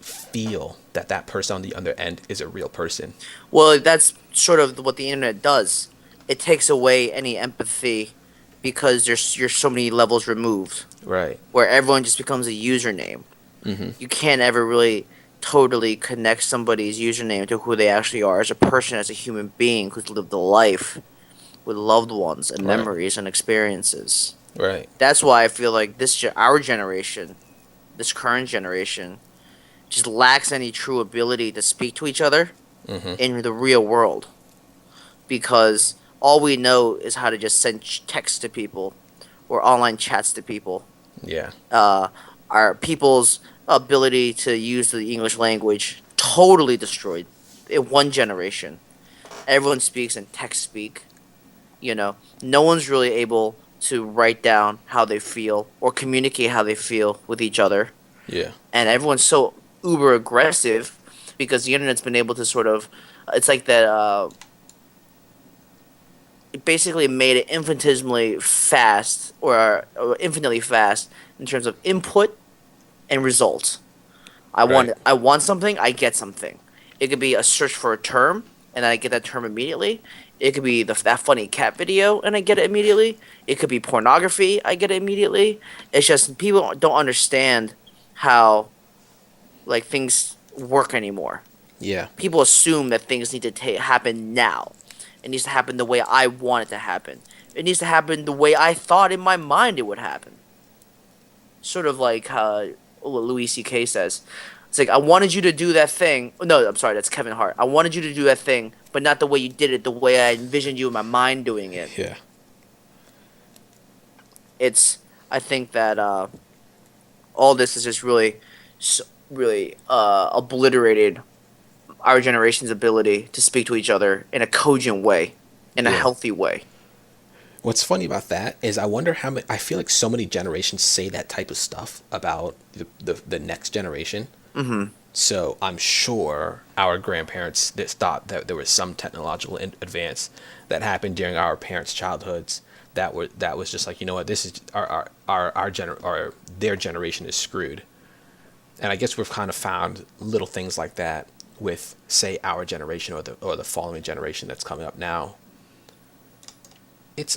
Speaker 2: feel that that person on the other end is a real person.
Speaker 1: Well, that's sort of what the internet does. It takes away any empathy because you're so many levels removed,
Speaker 2: Right.
Speaker 1: where everyone just becomes a username.
Speaker 2: Mm-hmm.
Speaker 1: You can't ever really totally connect somebody's username to who they actually are as a person, as a human being who's lived a life with loved ones and
Speaker 2: Right.
Speaker 1: memories and experiences.
Speaker 2: Right.
Speaker 1: That's why I feel like our generation, this current generation, just lacks any true ability to speak to each other
Speaker 2: Mm-hmm.
Speaker 1: in the real world, because all we know is how to just send text to people or online chats to people.
Speaker 2: Yeah.
Speaker 1: uh, our people's ability to use the English language totally destroyed in one generation. Everyone speaks in text speak. No one's really able to write down how they feel or communicate how they feel with each other.
Speaker 2: Yeah.
Speaker 1: And everyone's so uber aggressive because the internet's been able to sort of, it's like that, it basically made it infinitesimally fast or infinitely fast in terms of input and results.
Speaker 2: Right.
Speaker 1: I want something, I get something. It could be a search for a term, and I get that term immediately. It could be that funny cat video, and I get it immediately. It could be pornography, I get it immediately. It's just people don't understand how like things work anymore.
Speaker 2: Yeah.
Speaker 1: People assume that things need to happen now. It needs to happen the way I want it to happen. It needs to happen the way I thought in my mind it would happen. Sort of like what Louis C.K. says. It's like, I wanted you to do that thing. No, I'm sorry, that's Kevin Hart. I wanted you to do that thing, but not the way you did it, the way I envisioned you in my mind doing it.
Speaker 2: Yeah.
Speaker 1: I think that all this is just really, really obliterated our generation's ability to speak to each other in a cogent way, in a
Speaker 2: Yeah.
Speaker 1: healthy way.
Speaker 2: What's funny about that is I wonder how many. I feel like so many generations say that type of stuff about the next generation.
Speaker 1: Mm-hmm.
Speaker 2: So I'm sure our grandparents that thought that there was some technological advance that happened during our parents' childhoods that was just like, you know what, this is our their generation is screwed. And I guess we've kind of found little things like that with, say, our generation or the following generation that's coming up now. It's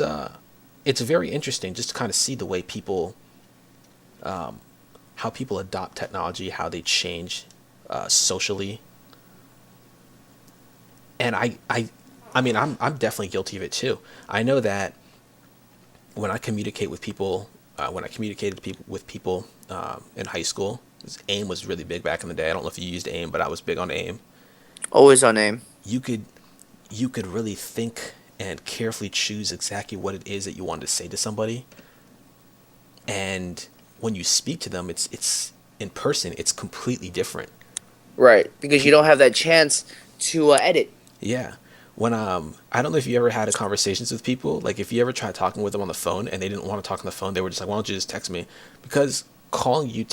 Speaker 2: very interesting just to kind of see the way people how people adopt technology, how they change socially. And I mean, I'm definitely guilty of it too. I know that when I communicate with people, when I communicated with people in high school, AIM was really big back in the day. I don't know if you used AIM, but I was big on AIM.
Speaker 1: Always on aim.
Speaker 2: You could you could really think and carefully choose exactly what it is that you want to say to somebody. And when you speak to them, it's in person, it's completely different.
Speaker 1: Right, because you
Speaker 2: Pe-
Speaker 1: don't have that chance to edit.
Speaker 2: yeah. when I don't know if you ever had a conversations with people, like if you ever tried talking with them on the phone and they didn't want to talk on the phone, they were just like, why don't you just text me? Because calling you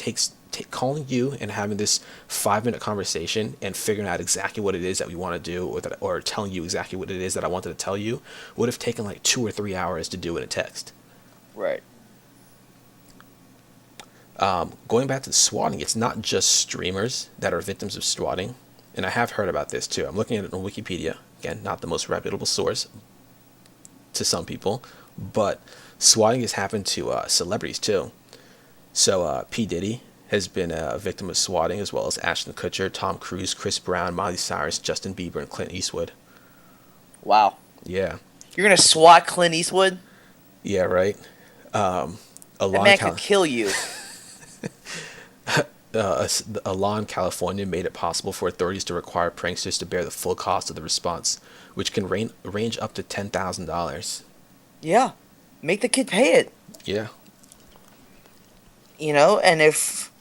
Speaker 2: and having this 5 minute conversation and figuring out exactly what it is that we want to do, or telling you exactly what it is that I wanted to tell you, would have taken like 2 or 3 hours to do in a text.
Speaker 1: Right.
Speaker 2: Going back to the swatting, it's not just streamers that are victims of swatting, and I have heard about this too. I'm looking at it on Wikipedia. Again, not the most reputable source to some people, but swatting has happened to celebrities too. So P. Diddy has been a victim of swatting, as well as Ashton Kutcher, Tom Cruise, Chris Brown, Miley Cyrus, Justin Bieber, and Clint Eastwood.
Speaker 1: Wow.
Speaker 2: Yeah,
Speaker 1: You're gonna swat Clint Eastwood?
Speaker 2: yeah, right. A
Speaker 1: That
Speaker 2: law in
Speaker 1: man could kill you.
Speaker 2: a law in California made it possible for authorities to require pranksters to bear the full cost of the response, which can range up to $10,000.
Speaker 1: Yeah. Make the kid pay it.
Speaker 2: Yeah,
Speaker 1: And if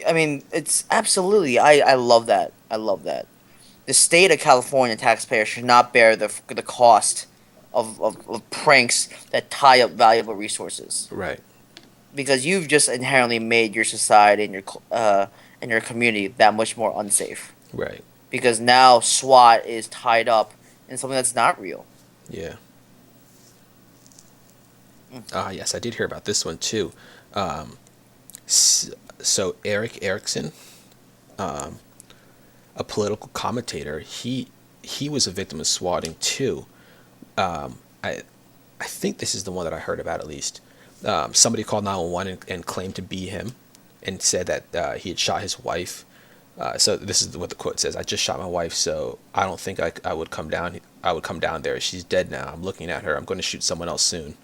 Speaker 1: I mean, it's absolutely. I love that. I love that. The state of California taxpayers should not bear the cost of pranks that tie up valuable resources,
Speaker 2: right,
Speaker 1: because you've just inherently made your society and your community that much more unsafe.
Speaker 2: right.
Speaker 1: Because now SWAT is tied up in something that's not real.
Speaker 2: Yeah.
Speaker 1: Mm.
Speaker 2: Yes, I did hear about this one too. Um, so Eric Erickson, um, a political commentator, he was a victim of swatting too. I think this is the one that I heard about at least. Somebody called 911 and claimed to be him, and said that he had shot his wife. So this is what the quote says: "I just shot my wife, so I don't think I would come down. I would come down there. She's dead now. I'm looking at her. I'm going to shoot someone else soon."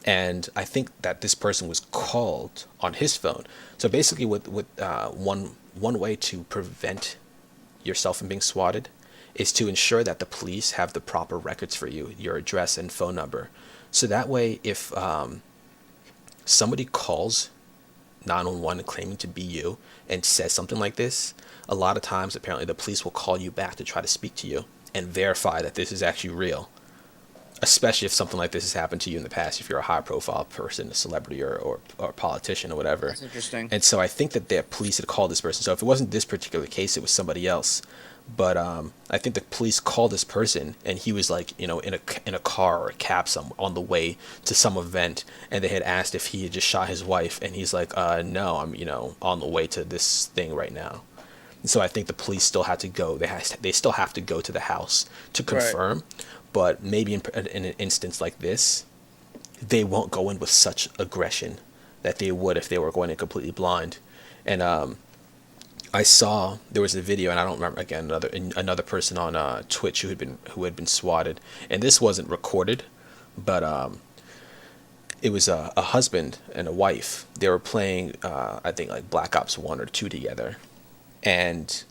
Speaker 2: And I think that this person was called on his phone. So basically, one way to prevent yourself from being swatted is to ensure that the police have the proper records for you, your address and phone number. So that way, if somebody calls 911 claiming to be you and says something like this, a lot of times apparently the police will call you back to try to speak to you and verify that this is actually real. Especially if something like this has happened to you in the past, if you're a high profile person, a celebrity, or politician or whatever.
Speaker 1: That's interesting.
Speaker 2: And so I think that the police had called this person. So if it wasn't this particular case, it was somebody else. But I think the police called this person, and he was like, in a car or a cab on the way to some event, and they had asked if he had just shot his wife, and he's like, no, I'm on the way to this thing right now. And so I think the police still had to go. They still have to go to the house to
Speaker 1: Right.
Speaker 2: confirm. But maybe in an instance like this, they won't go in with such aggression that they would if they were going in completely blind. And I saw there was a video, and I don't remember, again, another person on Twitch who had been swatted, and this wasn't recorded, but it was a husband and a wife. They were playing I think like Black Ops 1 or 2 together, and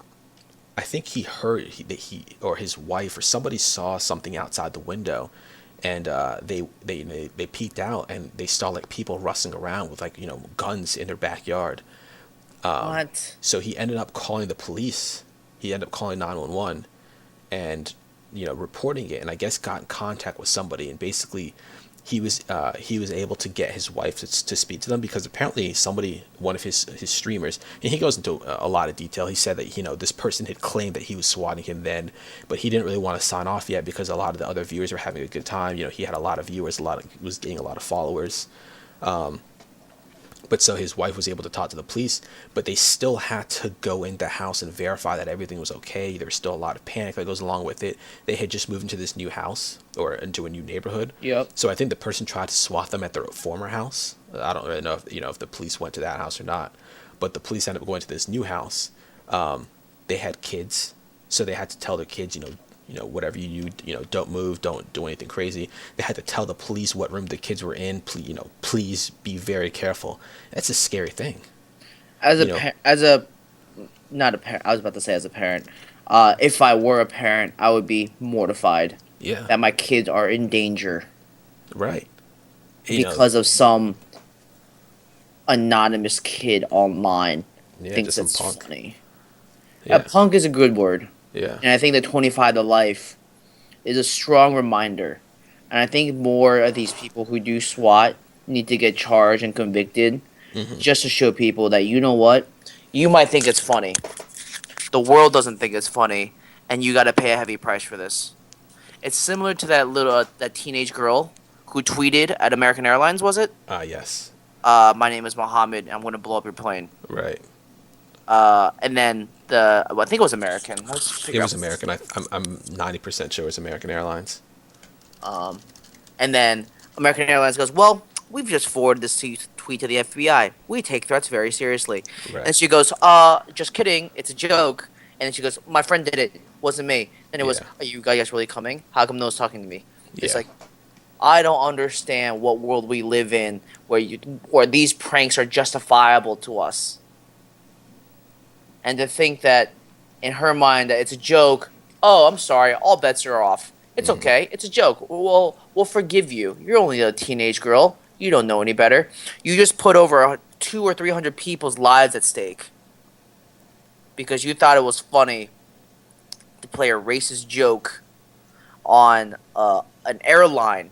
Speaker 2: I think he heard that he or his wife or somebody saw something outside the window, and they peeked out, and they saw like people rustling around with like guns in their backyard.
Speaker 1: What?
Speaker 2: So he ended up calling the police. He ended up calling 911 and reporting it, and I guess got in contact with somebody, and basically he was able to get his wife to speak to them, because apparently one of his streamers, and he goes into a lot of detail. He said that this person had claimed that he was swatting him then, but he didn't really want to sign off yet because a lot of the other viewers were having a good time. He had a lot of viewers, was getting a lot of followers. But so his wife was able to talk to the police, but they still had to go in the house and verify that everything was okay. There was still a lot of panic that goes along with it. They had just moved into this new house, or into a new neighborhood.
Speaker 1: Yep.
Speaker 2: So I think the person tried to swat them at their former house. I don't really know if the police went to that house or not, but the police ended up going to this new house. They had kids, so they had to tell their kids, whatever don't move, don't do anything crazy. They had to tell the police what room the kids were in. Please be very careful. That's a scary thing.
Speaker 1: As a
Speaker 2: You know,
Speaker 1: as a not a parent, I was about to say as a parent. If I were a parent, I would be mortified
Speaker 2: yeah,
Speaker 1: that my kids are in danger
Speaker 2: right. You know,
Speaker 1: because of some anonymous kid online
Speaker 2: yeah,
Speaker 1: thinks
Speaker 2: just some
Speaker 1: it's
Speaker 2: punk.
Speaker 1: funny. A
Speaker 2: Yeah,
Speaker 1: punk is a good word,
Speaker 2: yeah,
Speaker 1: and I think the 25 to life. is a strong reminder. And I think more of these people who do SWAT need to get charged and convicted
Speaker 2: Hmm.
Speaker 1: just to show people that, you know what? You might think it's funny. The world doesn't think it's funny, and you got to pay a heavy price for this. It's similar to that teenage girl who tweeted at American Airlines, was it?
Speaker 2: Yes.
Speaker 1: My name is Mohammed. I'm going to blow up your plane.
Speaker 2: Right.
Speaker 1: And then I think it was American. Let's
Speaker 2: It
Speaker 1: figure
Speaker 2: was
Speaker 1: out.
Speaker 2: American. I'm 90% sure it was American Airlines.
Speaker 1: Um, and then American Airlines goes, "Well, we've just forwarded this tweet to the FBI. We take threats very seriously."
Speaker 2: Right.
Speaker 1: And she goes, just kidding. It's a joke." And then she goes, "My friend did it. Wasn't me." Then it was,
Speaker 2: Yeah.
Speaker 1: "Are you guys really coming? How come no one's talking to me?" It's
Speaker 2: Yeah.
Speaker 1: like, I don't understand what world we live in where these pranks are justifiable to us. And to think that in her mind that it's a joke. Oh, I'm sorry. All bets are off. It's
Speaker 2: Hmm.
Speaker 1: okay. It's a joke. We'll forgive you. You're only a teenage girl. You don't know any better. You just put over 200 or 300 people's lives at stake because you thought it was funny to play a racist joke on an airline.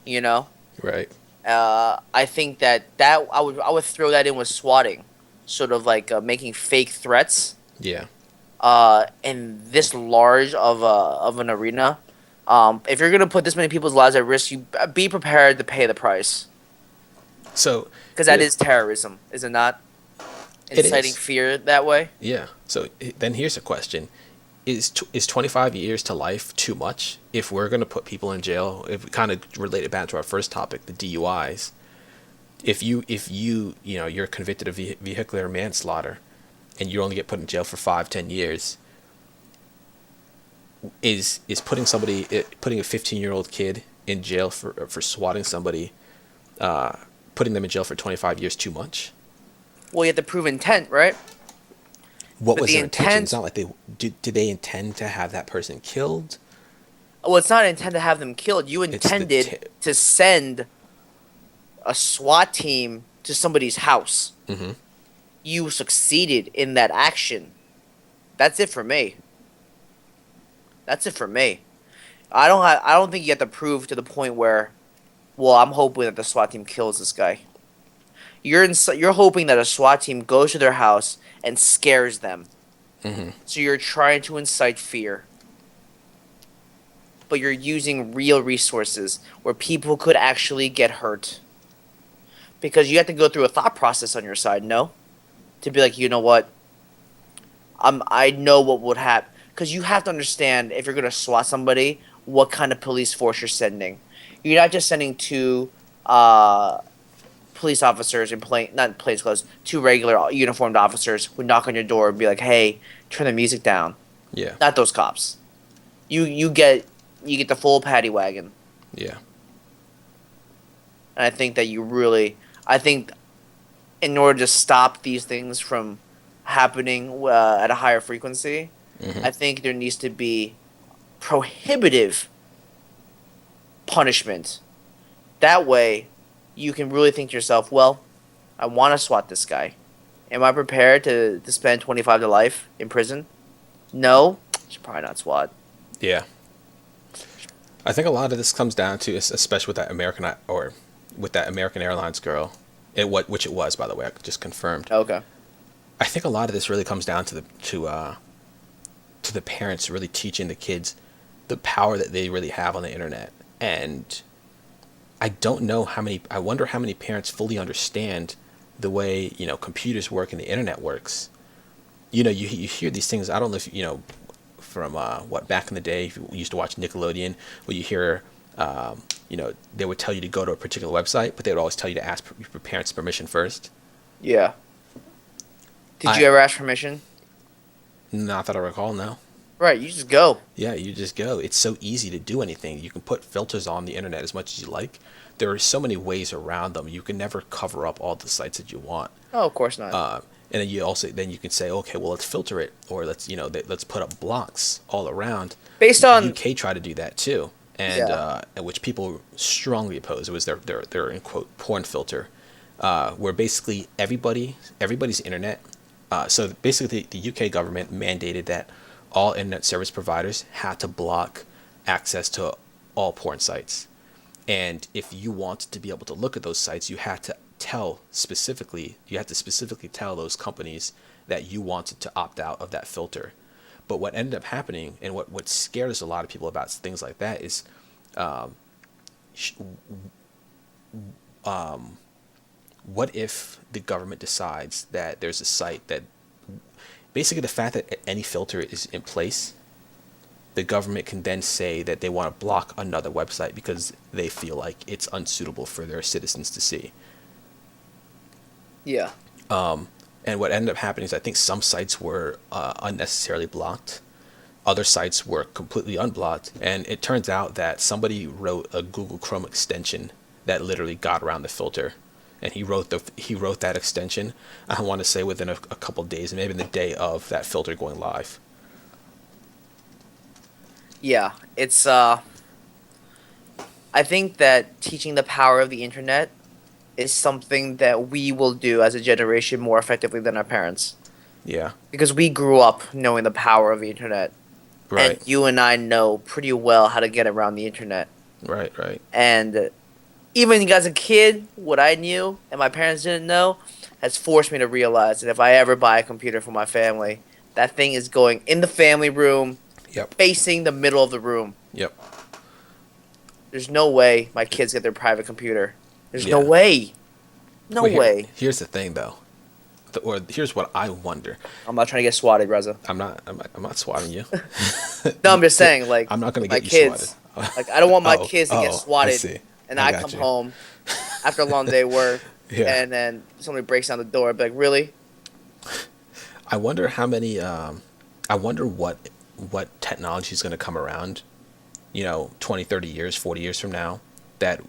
Speaker 1: You know,
Speaker 2: Right.
Speaker 1: I think that I would throw that in with swatting, sort of like making fake threats
Speaker 2: Yeah.
Speaker 1: in this large of an arena. If you're gonna put this many people's lives at risk, you be prepared to pay the price
Speaker 2: So
Speaker 1: because that
Speaker 2: here
Speaker 1: is terrorism, is it not?
Speaker 2: it
Speaker 1: Inciting
Speaker 2: is.
Speaker 1: fear that way.
Speaker 2: Yeah. So then here's a question: is 25 years to life too much? If we're going to put people in jail, if we kind of relate it back to our first topic, the DUIs. If you're convicted of vehicular manslaughter, and you only get put in jail for 5-10 years, is putting a 15-year-old kid in jail for swatting somebody, putting them in jail for 25 years too much?
Speaker 1: Well, you have to prove intent, right?
Speaker 2: What
Speaker 1: But
Speaker 2: was
Speaker 1: the
Speaker 2: their intention? It's
Speaker 1: intent,
Speaker 2: not like did they intend to have that person killed?
Speaker 1: well, it's not intent to have them killed. You
Speaker 2: It's the
Speaker 1: intended to send a SWAT team to somebody's house.
Speaker 2: mm-hmm.
Speaker 1: You succeeded in that action. That's it for me. That's it for me. I don't think you have to prove to the point where, well, I'm hoping that the SWAT team kills this guy. You're hoping that a SWAT team goes to their house and scares them.
Speaker 2: Mm-hmm.
Speaker 1: So you're trying to incite fear. But you're using real resources where people could actually get hurt. Because you have to go through a thought process on your side, no? To be like, you know what? I know what would happen. Because you have to understand if you're gonna SWAT somebody, what kind of police force you're sending. You're not just sending two uh, police officers in not plain clothes, two regular uniformed officers who knock on your door and be like, "Hey, turn the music down."
Speaker 2: Yeah.
Speaker 1: Not those cops. You get the full paddy wagon,
Speaker 2: Yeah.
Speaker 1: and I think that I think in order to stop these things from happening at a higher frequency,
Speaker 2: Mm-hmm.
Speaker 1: I think there needs to be prohibitive punishment. That way, you can really think to yourself, well, I want to swat this guy. Am I prepared to spend 25 to life in prison? No. Should probably not swat.
Speaker 2: Yeah. I think a lot of this comes down to, especially with that with that American Airlines girl, which it was, by the way, I just confirmed.
Speaker 1: Okay.
Speaker 2: I think a lot of this really comes down to the parents really teaching the kids the power that they really have on the internet. And I don't know I wonder how many parents fully understand the way, computers work and the internet works. You hear these things. I don't know if, from back in the day, if you used to watch Nickelodeon, where you hear, they would tell you to go to a particular website, but they would always tell you to ask your parents' permission first.
Speaker 1: Yeah. Did
Speaker 2: I
Speaker 1: you ever ask permission?
Speaker 2: Not that I recall, no.
Speaker 1: Right, you just go.
Speaker 2: Yeah, you just go. It's so easy to do anything. You can put filters on the internet as much as you like. There are so many ways around them. You can never cover up all the sites that you want.
Speaker 1: Oh, of course not.
Speaker 2: And then you can say, okay, well, let's filter it, or let's put up blocks all around.
Speaker 1: Based
Speaker 2: The
Speaker 1: on
Speaker 2: UK tried to do that too, and
Speaker 1: yeah,
Speaker 2: which people strongly oppose. It was their in quote porn filter, where basically everybody's internet. So basically, the UK government mandated that all internet service providers had to block access to all porn sites. And if you wanted to be able to look at those sites, you had to specifically tell those companies that you wanted to opt out of that filter. But what ended up happening, and what scares a lot of people about things like that is, sh- what if the government decides that there's a site that, basically the fact that any filter is in place, the government can then say that they want to block another website because they feel like it's unsuitable for their citizens to see.
Speaker 1: Yeah.
Speaker 2: And what ended up happening is I think some sites were unnecessarily blocked. Other sites were completely unblocked. And it turns out that somebody wrote a Google Chrome extension that literally got around the filter. And he wrote that extension, I want to say within a couple of days, maybe the day of that filter going live.
Speaker 1: Yeah. It's I think that teaching the power of the internet is something that we will do as a generation more effectively than our parents.
Speaker 2: Yeah.
Speaker 1: Because we grew up knowing the power of the internet. And
Speaker 2: Right.
Speaker 1: you and I know pretty well how to get around the internet.
Speaker 2: Right. Right.
Speaker 1: And even as a kid, what I knew and my parents didn't know has forced me to realize that if I ever buy a computer for my family, that thing is going in the family room,
Speaker 2: Yep.
Speaker 1: facing the middle of the room.
Speaker 2: Yep.
Speaker 1: There's no way my kids get their private computer. There's no
Speaker 2: Yeah.
Speaker 1: way. No
Speaker 2: But
Speaker 1: way.
Speaker 2: here's the thing, though, or here's what I wonder.
Speaker 1: I'm not trying to get swatted, Reza.
Speaker 2: I'm not swatting you.
Speaker 1: No, I'm just saying, like,
Speaker 2: I'm not gonna
Speaker 1: my
Speaker 2: get you
Speaker 1: kids.
Speaker 2: swatted.
Speaker 1: Like, I don't want my
Speaker 2: Oh,
Speaker 1: kids to get
Speaker 2: I
Speaker 1: swatted,
Speaker 2: see.
Speaker 1: and
Speaker 2: I
Speaker 1: I
Speaker 2: got
Speaker 1: come
Speaker 2: you.
Speaker 1: home after a long day of work,
Speaker 2: Yeah.
Speaker 1: and then somebody breaks down the door. I'd be like, really?
Speaker 2: I wonder how many. I wonder what technology is going to come around. 20, 30 years, 40 years from now, that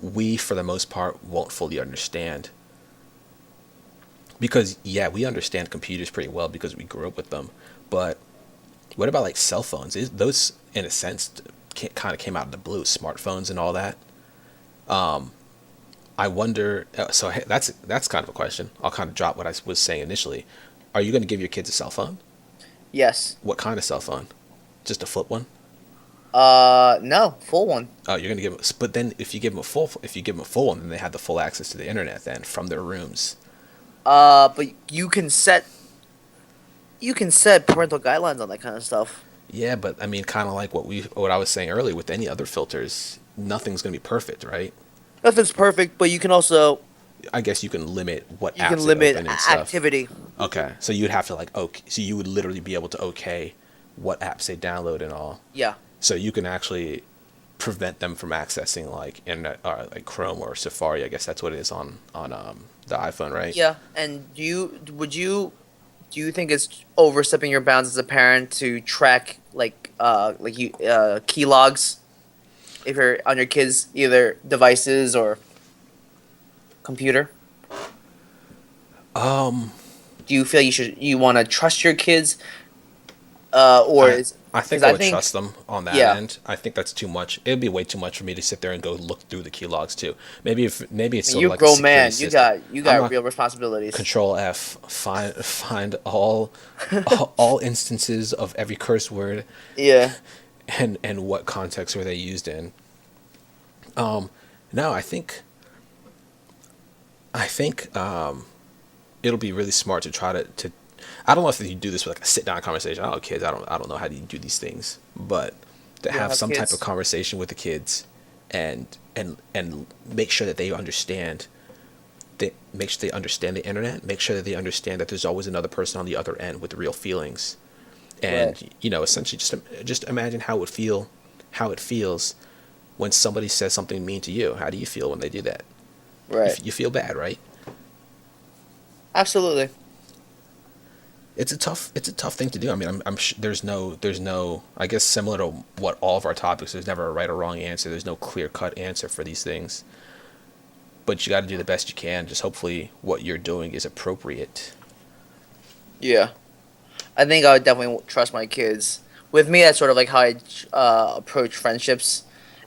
Speaker 2: we, for the most part, won't fully understand. Because yeah, we understand computers pretty well because we grew up with them. But what about like cell phones? Those, in a sense, kind of came out of the blue. Smartphones and all that. I wonder. So hey, that's kind of a question. I'll kind of drop what I was saying initially. Are you going to give your kids a cell phone?
Speaker 1: Yes.
Speaker 2: What kind of cell phone? Just a flip one?
Speaker 1: No, full one.
Speaker 2: Oh, you're gonna give them. But then, if you give them a full one, then they have the full access to the internet then from their rooms.
Speaker 1: But you can set parental guidelines on that kind of stuff.
Speaker 2: Yeah, but I mean, kind of like what I was saying earlier with any other filters, nothing's gonna be perfect, right?
Speaker 1: Nothing's perfect, but
Speaker 2: I guess you can limit what
Speaker 1: you can
Speaker 2: apps they
Speaker 1: limit
Speaker 2: open and stuff.
Speaker 1: activity.
Speaker 2: Okay, so you'd have to like okay, so you would literally be able to okay what apps they download and all.
Speaker 1: Yeah.
Speaker 2: So you can actually prevent them from accessing like internet or like Chrome or Safari. I guess that's what it is on the iPhone, right?
Speaker 1: Yeah. And do you think it's overstepping your bounds as a parent to track key logs if you're on your kids' either devices or computer?
Speaker 2: Um,
Speaker 1: Do you feel you want to trust your kids, or
Speaker 2: I
Speaker 1: is
Speaker 2: I
Speaker 1: because
Speaker 2: think I
Speaker 1: I
Speaker 2: would
Speaker 1: think
Speaker 2: trust them on that
Speaker 1: yeah
Speaker 2: end. I think that's too much. It'd be way too much for me to sit there and go look through the key logs too. Maybe it's
Speaker 1: I mean,
Speaker 2: sort of
Speaker 1: you're a
Speaker 2: like a
Speaker 1: grown
Speaker 2: security
Speaker 1: man. You
Speaker 2: system.
Speaker 1: got you
Speaker 2: I'm
Speaker 1: got
Speaker 2: not
Speaker 1: real responsibilities.
Speaker 2: Control F, find all instances of every curse word
Speaker 1: Yeah.
Speaker 2: and what context were they used in. Um, no, I think it'll be really smart to try to. I don't know if you do this with like a sit down conversation. I don't know kids. I don't know how you do these things, but to
Speaker 1: You don't
Speaker 2: have
Speaker 1: have
Speaker 2: some type of
Speaker 1: kids?
Speaker 2: conversation with the kids, and make sure that they understand. Make sure they understand the internet. Make sure that they understand that there's always another person on the other end with real feelings,
Speaker 1: Right.
Speaker 2: and essentially just imagine how it feels when somebody says something mean to you. How do you feel when they do that? You,
Speaker 1: Right.
Speaker 2: you feel bad, right?
Speaker 1: Absolutely.
Speaker 2: It's a tough thing to do. I mean, I'm there's no I guess similar to what all of our topics. There's never a right or wrong answer. There's no clear cut answer for these things. But you got to do the best you can. Just hopefully what you're doing is appropriate.
Speaker 1: Yeah. I think I would definitely trust my kids. With me, that's sort of like how I approach friendships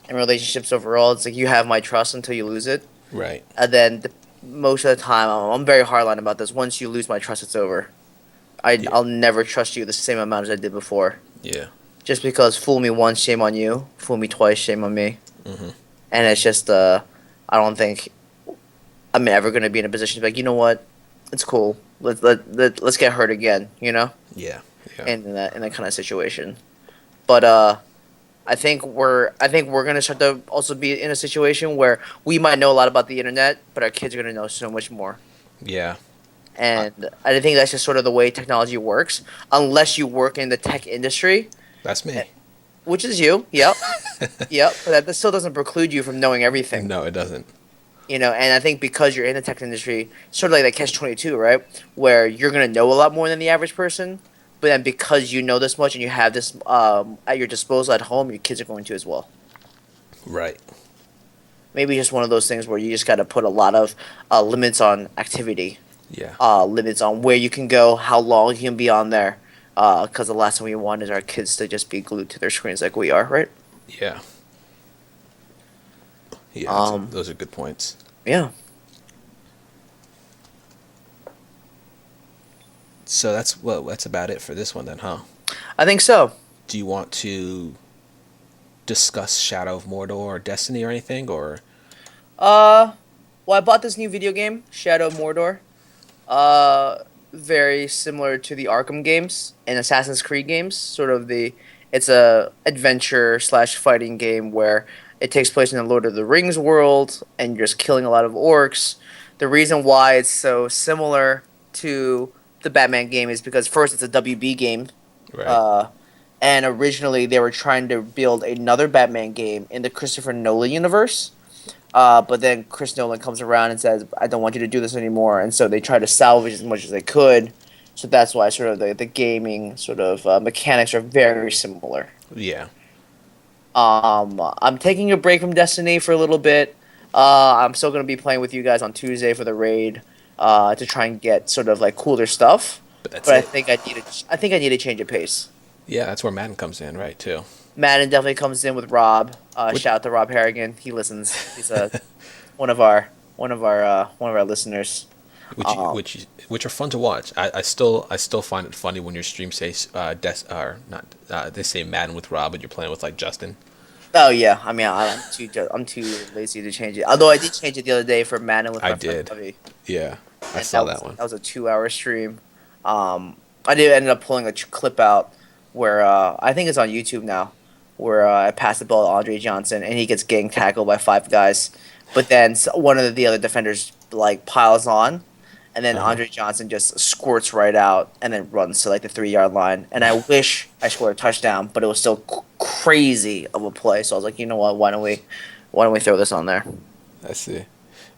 Speaker 1: and relationships overall. It's like you have my trust until you lose it,
Speaker 2: Right.
Speaker 1: and then most of the time, I'm very hardline about this. Once you lose my trust, it's over.
Speaker 2: Yeah.
Speaker 1: I'll never trust you the same amount as I did before.
Speaker 2: Yeah.
Speaker 1: Just because fool me once, shame on you. Fool me twice, shame on me.
Speaker 2: Hmm.
Speaker 1: And it's just I don't think I'm ever gonna be in a position to be like, you know what, it's cool. Let's get hurt again.
Speaker 2: Yeah. Yeah.
Speaker 1: In that kind of situation. But I think we're gonna start to also be in a situation where we might know a lot about the internet, but our kids are gonna know so much more.
Speaker 2: Yeah. I,
Speaker 1: And I think that's just sort of the way technology works. Unless you work in the tech industry,
Speaker 2: that's
Speaker 1: eh,
Speaker 2: me.
Speaker 1: which is you. Yep, yep. But that still doesn't preclude you from knowing everything.
Speaker 2: No, it doesn't.
Speaker 1: And I think because you're in the tech industry, sort of like that catch-22, right? Where you're gonna know a lot more than the average person, but then because you know this much and you have this at your disposal at home, your kids are going to as well.
Speaker 2: Right.
Speaker 1: Maybe just one of those things where you just got to put a lot of limits on activity,
Speaker 2: Yeah.
Speaker 1: limits on where you can go, how long you can be on there. Because the last thing we want is our kids to just be glued to their screens like we are, right?
Speaker 2: Yeah. Yeah.
Speaker 1: Um,
Speaker 2: Those are good points.
Speaker 1: yeah,
Speaker 2: So that's about it for this one then, huh?
Speaker 1: I think so.
Speaker 2: Do you want to discuss Shadow of Mordor or Destiny or anything, or
Speaker 1: Uh, well, I bought this new video game, Shadow of Mordor. Uh, Very similar to the Arkham games and Assassin's Creed games. It's a adventure slash fighting game where it takes place in the Lord of the Rings world, and you're just killing a lot of orcs. The reason why it's so similar to the Batman game is because first it's a WB game,
Speaker 2: right?
Speaker 1: uh, and originally they were trying to build another Batman game in the Christopher Nolan universe. But then Chris Nolan comes around and says, "I don't want you to do this anymore," and so they try to salvage as much as they could. So that's why sort of the gaming sort of mechanics are very similar.
Speaker 2: Yeah.
Speaker 1: I'm taking a break from Destiny for a little bit. I'm still gonna be playing with you guys on Tuesday for the raid, to try and get sort of like cooler stuff.
Speaker 2: But that's
Speaker 1: But
Speaker 2: it.
Speaker 1: I think I need a change of pace.
Speaker 2: Yeah, that's where Madden comes in, right? Too.
Speaker 1: Madden definitely comes in with Rob.
Speaker 2: Which
Speaker 1: Shout out to Rob Harrigan. He listens. He's one of our listeners. Um,
Speaker 2: which are fun to watch. I still find it funny when your stream says or not they say Madden with Rob and you're playing with like Justin.
Speaker 1: oh yeah, I mean I'm too lazy to change it. Although I did change it the other day for Madden with
Speaker 2: I
Speaker 1: my friend
Speaker 2: did.
Speaker 1: Bobby,
Speaker 2: Yeah, I
Speaker 1: and
Speaker 2: saw that one.
Speaker 1: that was a 2 hour stream. I did end up pulling a clip out where I think it's on YouTube now, where I passed the ball to Andre Johnson and he gets gang tackled by five guys, but then one of the other defenders like piles on, and then
Speaker 2: Uh huh.
Speaker 1: Andre Johnson just squirts right out and then runs to like the 3 yard line. And I wish I scored a touchdown, but it was still crazy of a play. So I was like, you know what? Why don't we throw this on there?
Speaker 2: I see.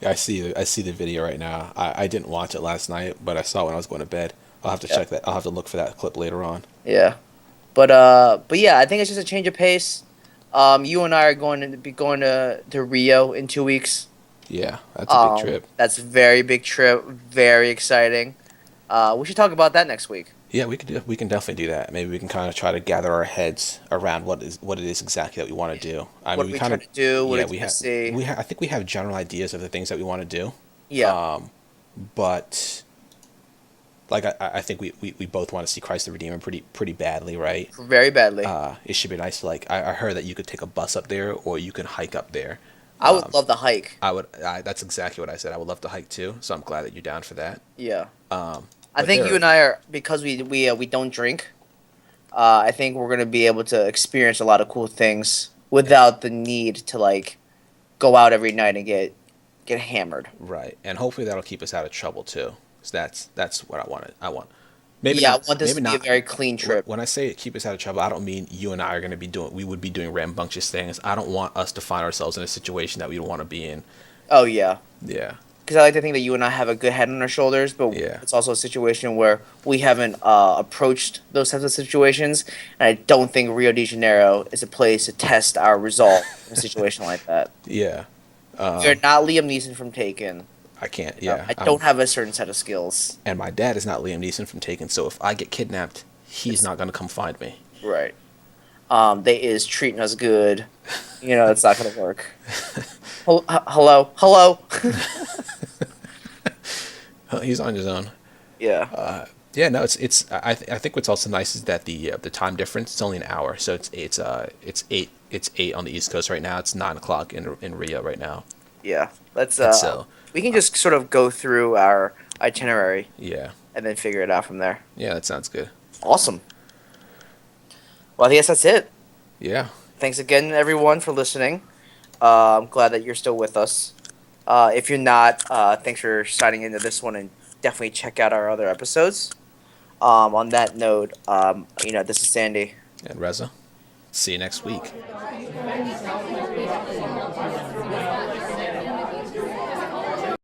Speaker 2: Yeah, I see the video right now. I didn't watch it last night, but I saw it when I was going to bed. I'll have to
Speaker 1: Yeah,
Speaker 2: check that. I'll have to look for that clip later on.
Speaker 1: yeah. But yeah, I think it's just a change of pace. You and I are going to be going to Rio in 2 weeks.
Speaker 2: Yeah, that's a big trip.
Speaker 1: That's a very big trip, very exciting. We should talk about that next week.
Speaker 2: Yeah, we can definitely do that. Maybe we can kind of try to gather our heads around what it is exactly that we want to do. I
Speaker 1: What
Speaker 2: mean,
Speaker 1: are
Speaker 2: we
Speaker 1: we
Speaker 2: kind
Speaker 1: trying
Speaker 2: of
Speaker 1: to do? What are
Speaker 2: yeah,
Speaker 1: we trying to see?
Speaker 2: I think we have general ideas of the things that we want to do.
Speaker 1: Yeah,
Speaker 2: But like I think we both want to see Christ the Redeemer pretty badly, right?
Speaker 1: very badly.
Speaker 2: It should be nice to like I heard that you could take a bus up there or you can hike up there.
Speaker 1: I would love the hike.
Speaker 2: That's exactly what I said. I would love to hike too, so I'm glad that you're down for that.
Speaker 1: Yeah, I
Speaker 2: But
Speaker 1: think
Speaker 2: there
Speaker 1: you and I are because we don't drink. I think we're gonna be able to experience a lot of cool things without the need to like go out every night and get hammered.
Speaker 2: right, and hopefully that'll keep us out of trouble too. 'Cause that's what I wanted. I want
Speaker 1: Yeah, I want this
Speaker 2: maybe
Speaker 1: to be a
Speaker 2: not.
Speaker 1: very clean trip.
Speaker 2: When I say keep us out of trouble, I don't mean you and I are going to be doing. We would be doing rambunctious things. I don't want us to find ourselves in a situation that we don't want to be in.
Speaker 1: Oh yeah,
Speaker 2: Yeah,
Speaker 1: because I like to think that you and I have a good head on our shoulders, but
Speaker 2: yeah,
Speaker 1: it's also a situation where we haven't approached those types of situations, and I don't think Rio de Janeiro is a place to test our resolve in a situation like that.
Speaker 2: yeah.
Speaker 1: You're not Liam Neeson from Taken.
Speaker 2: I can't. Yeah,
Speaker 1: I don't have a certain set of skills.
Speaker 2: and my dad is not Liam Neeson from Taken. So if I get kidnapped, he's
Speaker 1: It's
Speaker 2: not going to come find me.
Speaker 1: right. They is treating us good. It's not gonna work. Hello, hello.
Speaker 2: He's on his own.
Speaker 1: Yeah.
Speaker 2: Yeah, no, I think what's also nice is that the time difference is only an hour, so it's 8 on the East Coast right now. It's 9 o'clock in Rio right now,
Speaker 1: Yeah, let's
Speaker 2: and so
Speaker 1: we can just sort of go through our itinerary
Speaker 2: yeah,
Speaker 1: and then figure it out from there.
Speaker 2: yeah, that sounds good.
Speaker 1: Awesome. Well, I guess that's it.
Speaker 2: Yeah,
Speaker 1: Thanks again, everyone, for listening. I'm glad that you're still with us. If you're not, thanks for signing into this one, and definitely check out our other episodes. On that note, this is Sandy.
Speaker 2: and Reza, see you next week.